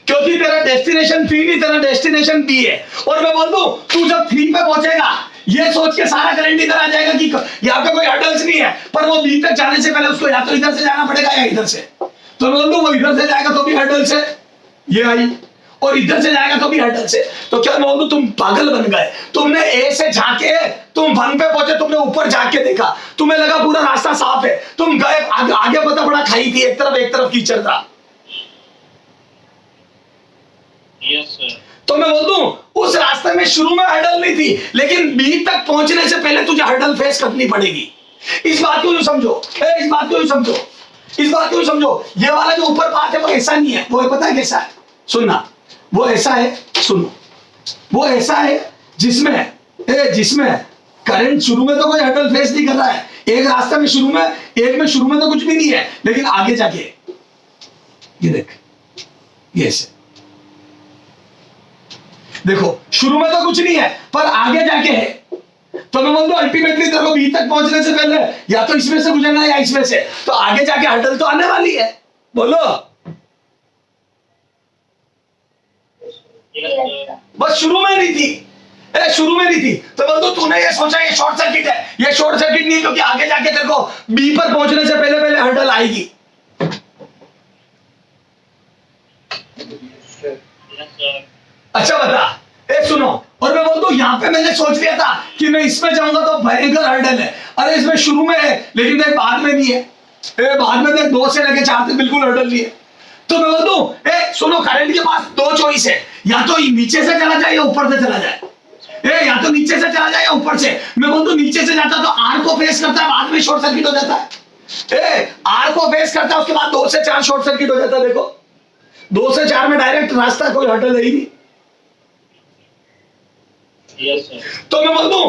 क्योंकि तेरा डेस्टिनेशन 3 नहीं, तेरा डेस्टिनेशन बी है। और मैं बोल दूं, तू जब 3 पे पहुंचेगा, ये सोच के सारा करंट इधर आ जाएगा कि यहाँ पे कोई हर्डल्स नहीं है, पर वो बी तक जाने से पहले उसको या तो इधर से जाना पड़ेगा या इधर से। तो मैं बोल दूं वो इधर से जाएगा तो भी हर्डल्स है, ये आई, और इधर से जाएगा तो भी हर्डल्स है। तो क्या मैं बोल दूं, तुम पागल बन गए। तुमने ए से झाके तुम 1 पे पहुंचे, तुमने ऊपर जाके देखा, तुम्हें लगा पूरा रास्ता साफ है, तुम गए आगे पता पड़ा खाई थी, एक तरफ कीचड़ था। Yes, sir. तो मैं बोल दूं उस रास्ते में शुरू में हर्डल नहीं थी, लेकिन बी तक पहुंचने से पहले तुझे हर्डल फेस करनी पड़ेगी। इस बात को समझो, इस बात को समझो, इस बात को समझो। ये वाला जो ऊपर बात है वो ऐसा नहीं है, वो पता है कैसा है, सुनना, वो ऐसा है, सुनो, वो ऐसा है जिसमें करंट शुरू में तो कोई हर्डल फेस नहीं कर रहा है, एक रास्ते में शुरू में तो कुछ भी नहीं है, लेकिन आगे जाके ये देख, ये ऐसे देखो शुरू में तो कुछ नहीं है पर आगे जाके है। तो मैं बोल दूं अल्टीमेटली तेरे को बी तक पहुंचने से पहले या तो इसमें से गुजरना है या इसमें से, तो आगे जाके हर्डल तो आने वाली है। बोलो Yes, sir. बस शुरू में नहीं थी, शुरू में नहीं थी तो बोल दो तूने ये सोचा ये शॉर्ट सर्किट है, ये शॉर्ट सर्किट नहीं, क्योंकि आगे जाके तेरे को बी पर पहुंचने से पहले पहले हर्डल आएगी। Yes, sir. अच्छा बता, सुनो, और मैं बोलता हूँ यहाँ पे मैंने सोच लिया था कि मैं इसमें जाऊंगा तो भयंकर हर्डल है, अरे इसमें शुरू में है लेकिन देख बाद में नहीं है, बाद में देख 2 से लेके 4 तक बिल्कुल हर्डल नहीं है। तो मैं बोलता हूँ सुनो, करंट के पास 2 चॉइस है, या तो नीचे से चला जाए या ऊपर से चला जाए, या तो नीचे से चला जाए या ऊपर से। मैं बोलता हूँ नीचे से जाता तो आर को फेस करता है, बाद में शॉर्ट सर्किट हो जाता है, आर को फेस करता है उसके बाद 2 से 4 शॉर्ट सर्किट हो जाता है। देखो 2 से 4 में डायरेक्ट रास्ता, कोई हर्डल है ही नहीं। Yes, sir. तो मैं बोल दूं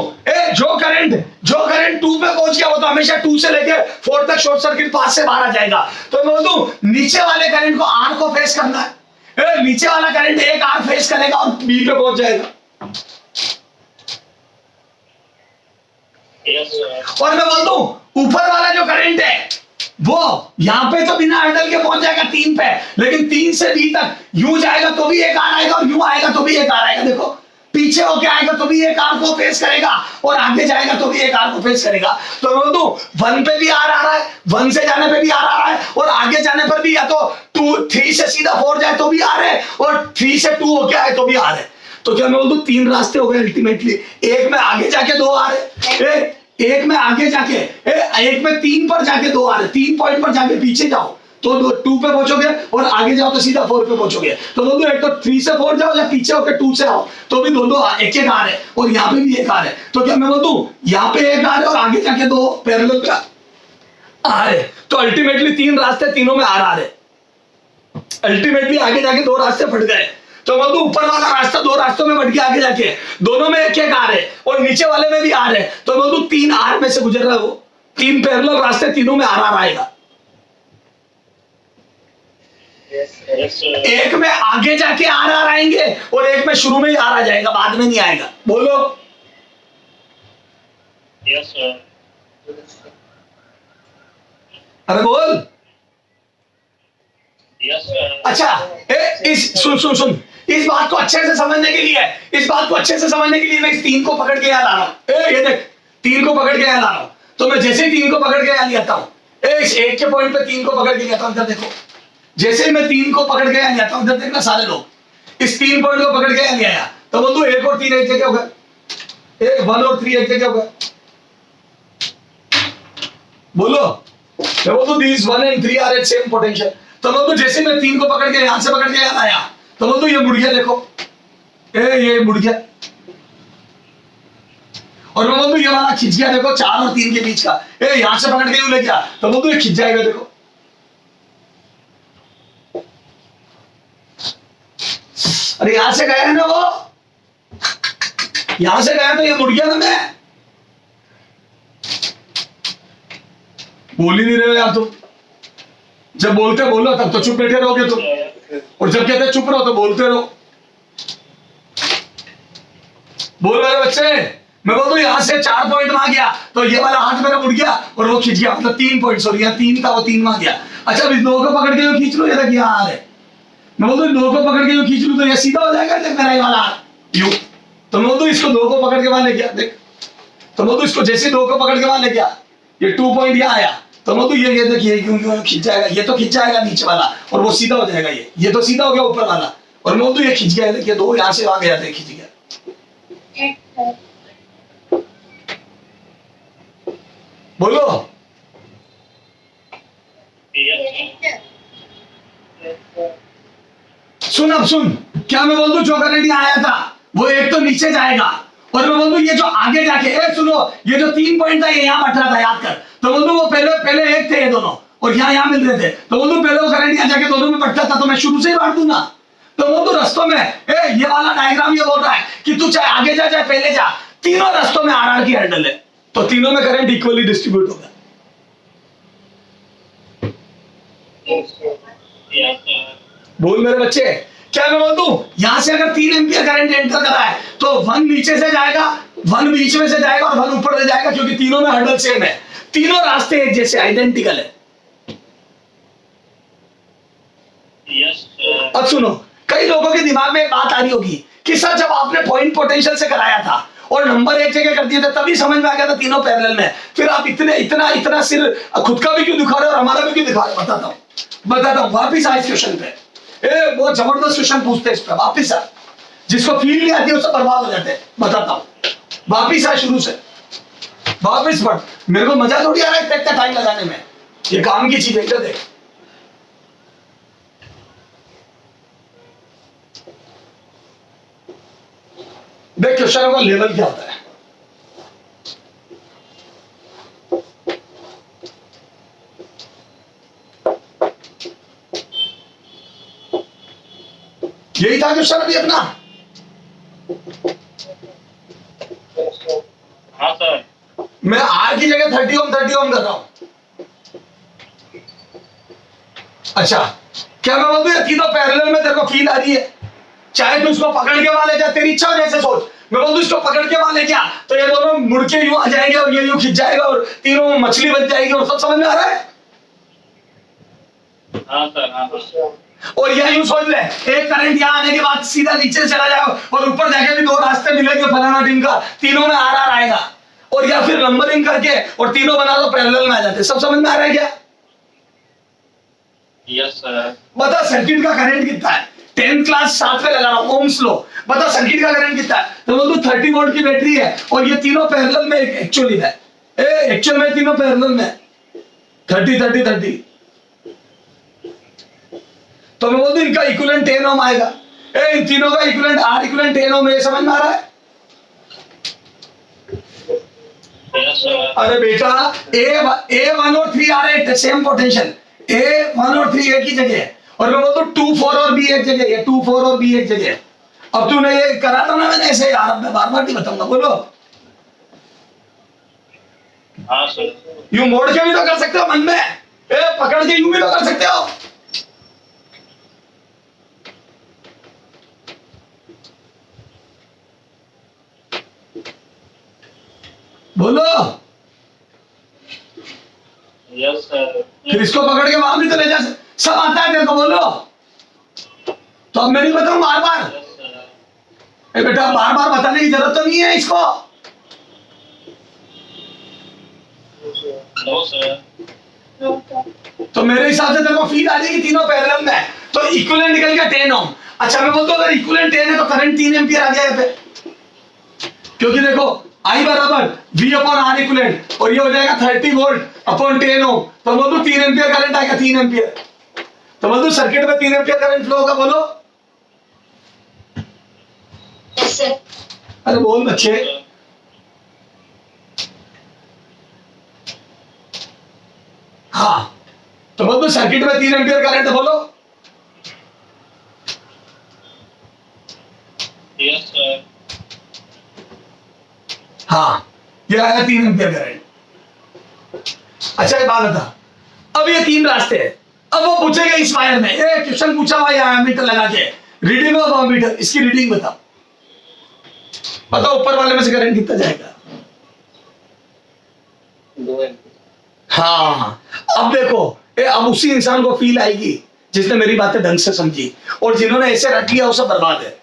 जो करंट 2 पे पहुंच गया वो तो हमेशा 2 से लेके 4 तक शॉर्ट सर्किट पास से बाहर आ जाएगा। तो मैं बोल दूं नीचे वाले करंट को आर को फेस करना है, नीचे वाला करंट एक आर फेस करेगा और बी पे पहुंच जाएगा। Yes, sir. और मैं बोल दूं ऊपर वाला जो करंट है वो यहां पे तो बिना हर्डल के पहुंच जाएगा 3 पे, लेकिन 3 से बी तक यूं जाएगा तो भी एक आर आएगा और यूं आएगा तो भी एक आर आएगा। देखो पीछे होके आएगा तो भी एक आर को फेस करेगा और आगे जाएगा तो भी एक आर को फेस करेगा। तो बोल दूं 1 पे भी आर आ रहा है, 1 से जाने पे भी आर आ रहा है और आगे जाने पर भी या तो 3 से सीधा 4 जाए तो भी आर है और 3 से 2 होके आए तो भी आर है। तो क्या मैं बोल दूं 3 रास्ते हो गए अल्टीमेटली, एक में आगे जाके 2 आर है, एक में आगे जाके एक में 3 पर जाके 2 आर है, 3 पॉइंट पर जाके पीछे जाओ तो 2 पे पहुंचोगे और आगे जाओ तो सीधा 4 पे पहुंचोगे। तो बोल दो एक तो 3 से 4 जाओ या पीछे होकर 2 से आओ तो भी दोनों एक एक आ रहे हैं और यहाँ पे भी एक आ रहे हैं। तो क्या मैं बोल दूं यहाँ पे एक आ रहे और आगे जाके 2 पैरेलल पे आ रहे, तो अल्टीमेटली 3 रास्ते, तीनों में आ रहे, अल्टीमेटली आगे जाके 2 रास्ते फट गए। तो बोल दूं ऊपर वाला रास्ता 2 रास्तों में बढ़ के आगे जाके दोनों में एक एक आ रहे और नीचे वाले में भी आ रहे। तो बोल दूं 3 आर में से गुजर रहा है वो, 3 पैरेलल रास्ते, तीनों में आर आएगा। Yes, sir. एक में आगे जाके आर आएंगे और एक में शुरू में ही आर आ जाएगा, बाद में नहीं आएगा। बोलो Yes, sir. अरे बोल। Yes, sir. अच्छा सुन इस बात को अच्छे से समझने के लिए, मैं इस 3 को पकड़ के यहाँ ला रहा हूँ। ये देख 3 को पकड़ के यहाँ ला रहा हूँ, तो मैं जैसे ही 3 को पकड़ के यहाँ ले आता हूँ, इस एक के पॉइंट पे 3 को पकड़ के आता हूँ। इधर देखो, जैसे ही मैं 3 को पकड़ के यहाँ ले आता हूँ, इधर देखना सारे लोग, इस 3 पॉइंट को पकड़ के यहाँ ले आया तो बोल दो 1 और 3 एक जगह होगा, 1 और 3 एक जगह होगा। बोलो मैं बोल दो these 1 and 3 are at same potential। तो बोल दो जैसे मैं 3 को पकड़ के यहाँ से पकड़ के यहाँ आया तो बोल दो ये मुड़ गया, देखो ये मुड़ गया, और मैं बोल दो ये वाला खिंच गया, देखो 4 और 3 के बीच का, यहाँ से पकड़ के यूं ले गया तो बोल दो ये खिंच जाएगा। देखो अरे यहां से गया है ना वो, यहां से गया तो ये मुड़ गया ना। मैं बोल ही नहीं रहे हो यार तुम, जब बोलते बोलो तब तो चुप बैठे रहोगे तुम, और जब कहते चुप रहो तो बोलते रहो। बोल मेरे बच्चे, मैं बोल दूं यहां से 4 पॉइंट में आ गया तो ये वाला हाथ मेरा मुड़ गया और वो खींच गया, मतलब 3 पॉइंट, सॉरी यहाँ 3 था वो 3 में आ गया। अच्छा अब इस 2 को पकड़ के खींच लो, ये तक यहाँ आ रहे, मैं बोल दूं 2 को पकड़ के खींच लूं तो ये सीधा हो जाएगा मेरा ये वाला यूं। तो मैं बोल दूं इसको 2 को पकड़ के वहां ले गया, देख, तो मैं बोल दूं इसको जैसे 2 को पकड़ के वहां ले गया, ये 2 पॉइंट यहाँ आया तो मैं बोल दूं ये देखिए क्यों क्यों खींच जाएगा, ये तो खींच जाएगा नीचे वाला और वो सीधा हो जाएगा, ये तो सीधा हो गया ऊपर वाला, और मैं बोल दूं ये खींच गया, देखिए 2 यहाँ से वहां गया था, खींच गया। बोलो Yes, sir. सुन, अब सुन, क्या मैं बोल दूं जो करंट यहाँ आया था वो एक तो नीचे जाएगा और मैं बोल दूं ये जो आगे जाके सुनो, ये जो 3 पॉइंट था ये यहाँ बट रहा था, याद कर। तो बोल दूं वो पहले एक थे ये दोनों और यहाँ मिल रहे थे, तो बोल दूं पहले वो करंट यहाँ जाके दोनों में बटता था तो मैं शुरू से ही बांट दूंगा। तो बोल दूं रास्तों में ये वाला डायग्राम ये बोल रहा है कि तू चाहे आगे जा चाहे पहले जा, तीनों रास्तों में आर की हैंडल है, तो तीनों में करंट इक्वली डिस्ट्रीब्यूट होगा। Yes, sir. बोल मेरे बच्चे, क्या मैं बोल दूं, यहां से अगर 3 एम्पियर करंट एंटर करा है तो 1 नीचे से जाएगा, 1 बीच में से जाएगा और 1 ऊपर से जाएगा, क्योंकि तीनों में हर्डल सेम है, तीनों रास्ते एक जैसे आइडेंटिकल है। Yes sir. अब सुनो, कई लोगों के दिमाग में एक बात आ रही होगी कि सर जब आपने पॉइंट पोटेंशियल से कराया था और नंबर एक जगह कर दिए थे तभी समझ में आ गया था तीनों पैरेलल में, फिर आप इतना सिर खुद का भी क्यों दिखा रहे हो और हमारा भी क्यों दिखा रहे हो? बताता हूं वापिस आ इस क्वेश्चन पे। बहुत जबरदस्त क्वेश्चन पूछते हैं इस पे, वापिस आ, जिसको फील नहीं आती है उससे बर्बाद हो जाते हैं। बताता हूं, वापिस आ शुरू से, वापिस पढ़, मेरे को मजा थोड़ी आ रहा है इतना टाइम लगाने में, ये काम की चीज है। इधर देख, देख क्वेश्चन का लेवल क्या होता है। यही था क्वेश्चन अभी अपना। हाँ सर। मैं आर की जगह 30 ओम कर रहा हूं। अच्छा, क्या मैं बोलूं ये तीनों पैरेलल में तेरे को फील आ रही है? चाहे तू उसको पकड़ के वहां ले जा, तेरी इच्छा हो जैसे सोच। मैं बोलूं इसको पकड़ के वहां ले क्या, तो ये दोनों मुड़ के यूं आ जाएंगे और ये यूं खिंच जाएगा और तीनों मछली बन जाएगी, और सब समझ में आ रहा है? हाँ सर। हाँ सर। और यह यूं सोच ले, एक करंट यहां आने के बाद सीधा नीचे चला जाएगा और ऊपर जाके भी 2 रास्ते मिलेंगे फलाना दिन का, तीनों में आर आएगा, और या फिर नंबरिंग करके और तीनों बना दो पैरेलल में आ जाते। सब समझ में आ रहा है क्या? Yes sir. बता सर्किट का करंट कितना है? 10th क्लास 7 में लगा रहा हूं, ओम्स लॉ। बता सर्किट का करंट कितना है? तो बोल 30 वोल्ट की बैटरी है और ये तीनों पैरेलल में एक्चुअली है, एक्चुअल में तीनों पैरेलल में 30। तो मैं बोल दूं इनका इक्विवेलेंट 10 ओम आएगा। इन तीनों का इक्विवेलेंट आर इक्विवेलेंट 10 ओम है, समझ में आ रहा है? Yes sir. अरे बेटा, A1 और 3 आ रहे हैं सेम पोटेंशियल, A1 और 3 एक ही जगह है, और मैं बोलता हूँ 2 4 और B एक जगह है, 2 4 और B एक जगह है। अब तूने ये करा था ना मैंने ऐसे यार, अब मैं बार बार नहीं बताऊंगा, बोलो। हाँ सर। यूं मोड़ के भी तो कर सकते हो मन में, पकड़ के यूं भी तो कर सकते हो। बोलो। Yes sir. फिर इसको पकड़ के वहां भी तो ले जा सब आता है तेरे को, बोलो। तो अब मैं नहीं बताऊं बार बार, यस सर। बेटा बार बार बताने की जरूरत तो नहीं है इसको। No sir. तो मेरे हिसाब से तेरे को फील आ जाएगी तीनों पैरेलल में है, तो इक्विवेलेंट निकल गया 10 ओम। अच्छा मैं बोलता हूं अगर इक्विवेलेंट 10 है तो करंट 3 एम्पियर आ गया यहाँ पे, क्योंकि देखो I बराबर V अपॉन आर इक्विवेलेंट, और ये हो जाएगा 30 वोल्ट अपॉन 10 ओम, तो बोल दो 3 एम्पियर करंट आएगा, 3 एम्पियर। तो बोल दो सर्किट में 3 एम्पियर करंट फ्लो होगा, बोलो। Yes sir. अरे बोल बच्चे। हाँ, तो बोल दो सर्किट में 3 एम्पियर करंट, बोलो। Yes sir. हाँ, ये आया 3 एम्पियर करंट। अच्छा एक बात बता, अब ये 3 रास्ते हैं, अब वो पूछेगा इस वायर में, ये क्वेश्चन पूछा हुआ है एमीटर लगा के, रीडिंग ऑफ एमीटर, इसकी रीडिंग बताओ, बताओ ऊपर वाले में से करंट कितना जाएगा? 2 एम्पीयर। हाँ, अब देखो अब उसी इंसान को फील आएगी जिसने मेरी बातें ढंग से समझी, और जिन्होंने ऐसे रट लिया उसे बर्बाद है।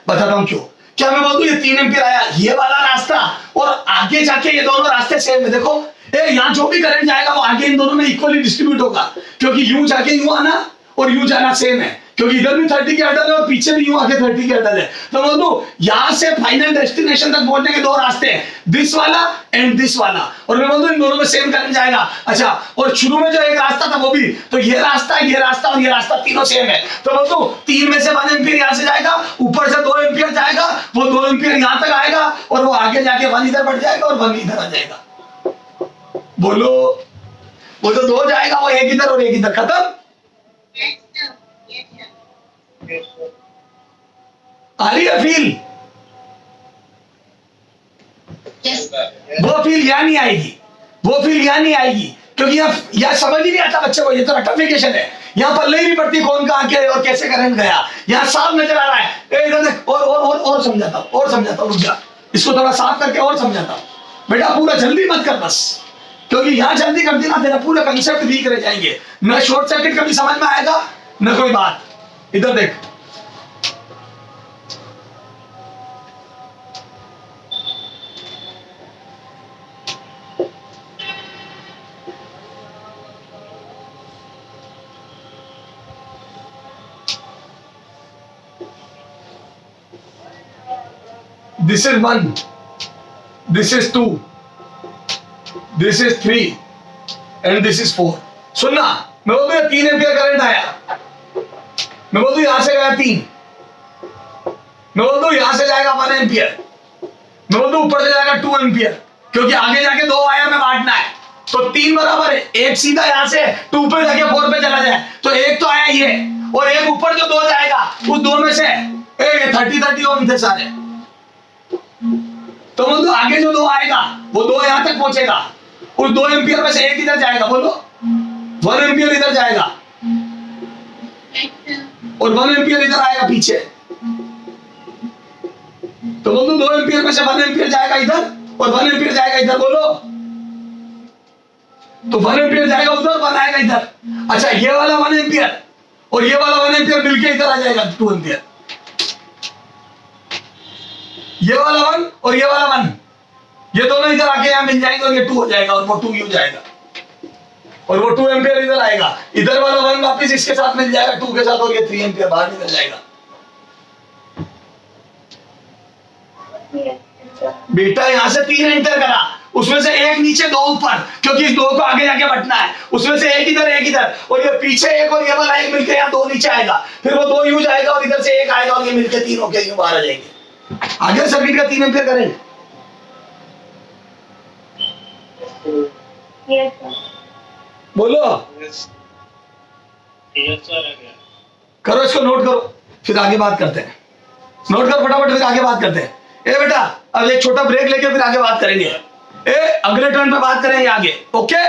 बताता हूं क्यों। क्या मैं बोल दूं ये 3 एम्पियर आया, ये वाला रास्ता और आगे जाके ये दोनों रास्ते सेम है। देखो यहाँ जो भी करंट जाएगा वो आगे इन दोनों में इक्वली डिस्ट्रीब्यूट होगा, क्योंकि यूं जाके यूं आना और यूं जाना सेम है, क्योंकि इधर भी 30 के अडल है और पीछे भी यूं आके 30 के अडल है। तो बोल दूं यहां से फाइनल डेस्टिनेशन तक पहुंचने के 2 रास्ते हैं, दिस वाला एंड दिस वाला, और मैं बोल दूं इन दोनों में सेम करंट जाएगा। अच्छा, और शुरू में जो एक रास्ता था वो भी, तो ये रास्ता और ये रास्ता तीनों सेम है। तो बोल दूं 3 में से 1 एम्पियर यहां से जाएगा, ऊपर से 2 एम्पियर जाएगा, वो 2 एम्पियर यहां तक आएगा और वो आगे जाके 1 इधर बढ़ जाएगा और 1 इधर आ जाएगा। बोलो, वो जो 2 जाएगा वो 1 इधर और 1 इधर, खत्म। आ रही है फील? वो फील यहां नहीं आएगी, वो फील यहां नहीं आएगी, क्योंकि यह समझ ही नहीं आता बच्चे को, ये तो रटिफिकेशन है, यहाँ पल्ले ही नहीं पड़ती कौन कहाँ के और कैसे करंट गया, यहाँ साफ नजर आ रहा है। इधर देख, और समझाता हूँ, और समझाता हूँ, रुक जा, इसको थोड़ा साफ करके और समझाता हूँ। बेटा पूरा जल्दी मत कर बस, क्योंकि यहाँ जल्दी कर दी ना तेरा पूरा कंसेप्ट वीक रह जाएंगे, न शॉर्ट सर्किट कभी समझ में आएगा न कोई बात। इधर देख, this is 1, this is 2, this is 3 and this is 4। सुनना, मैं बोलता हूँ 3 एम्पियर करंट आया, मैं बोलता हूँ यहां से गया 3, मैं बोलता हूँ यहां से जाएगा 1 एम्पियर, मैं बोलता हूँ ऊपर से जाएगा 2 एम्पियर, क्योंकि आगे जाके 2 वायर में बांटना है, तो 3 बराबर है, एक सीधा यहां से 2 पे जाके 4 पे चला जाए, तो एक तो आया ये, और एक ऊपर जो 2 जाएगा उस 2 में से 30 ओम थे सारे, तो मतलब आगे जो 2 आएगा वो 2 यहां तक पहुंचेगा, उस 2 एम्पियर में से एक इधर जाएगा, बोलो 1 एम्पियर इधर जाएगा और 1 एम्पियर इधर आएगा पीछे, तो बोलो 2 एम्पियर में से 1 एम्पियर जाएगा इधर और 1 एम्पियर जाएगा इधर, बोलो तो 1 एम्पियर जाएगा उधर, 1 आएगा इधर। अच्छा ये वाला 1 एम्पियर और ये वाला 1 एम्पियर मिलके इधर आ जाएगा 2 एम्पियर, ये वाला 1 और ये वाला 1, ये दोनों इधर आके यहां मिल जाएंगे और ये 2 हो जाएगा और वो 2 यू जाएगा और वो 2 एम्पियर इधर आएगा, इधर वाला 1 वापस इसके साथ मिल जाएगा 2 के साथ और ये 3 एम्पियर बाहर निकल जाएगा। बेटा यहां से 3 एंटर करा, उसमें से एक नीचे 2 ऊपर, क्योंकि इस 2 को आगे जाके बटना है, उसमें से एक इधर और ये पीछे एक और ये वाला एक मिलके यहाँ 2 नीचे आएगा, फिर वो 2 यू जाएगा और इधर से एक आएगा और ये मिलके 3 होके यूं बाहर आ जाएंगे। आगे सर्किट का 3 एम्पियर करंट, बोलो यस सर। करो इसको, नोट करो, फिर आगे बात करते हैं, नोट कर फटाफट, फिर आगे बात करते हैं। ए बेटा अब एक छोटा ब्रेक लेके फिर आगे बात करेंगे, अगले टर्न पे बात करेंगे आगे, ओके।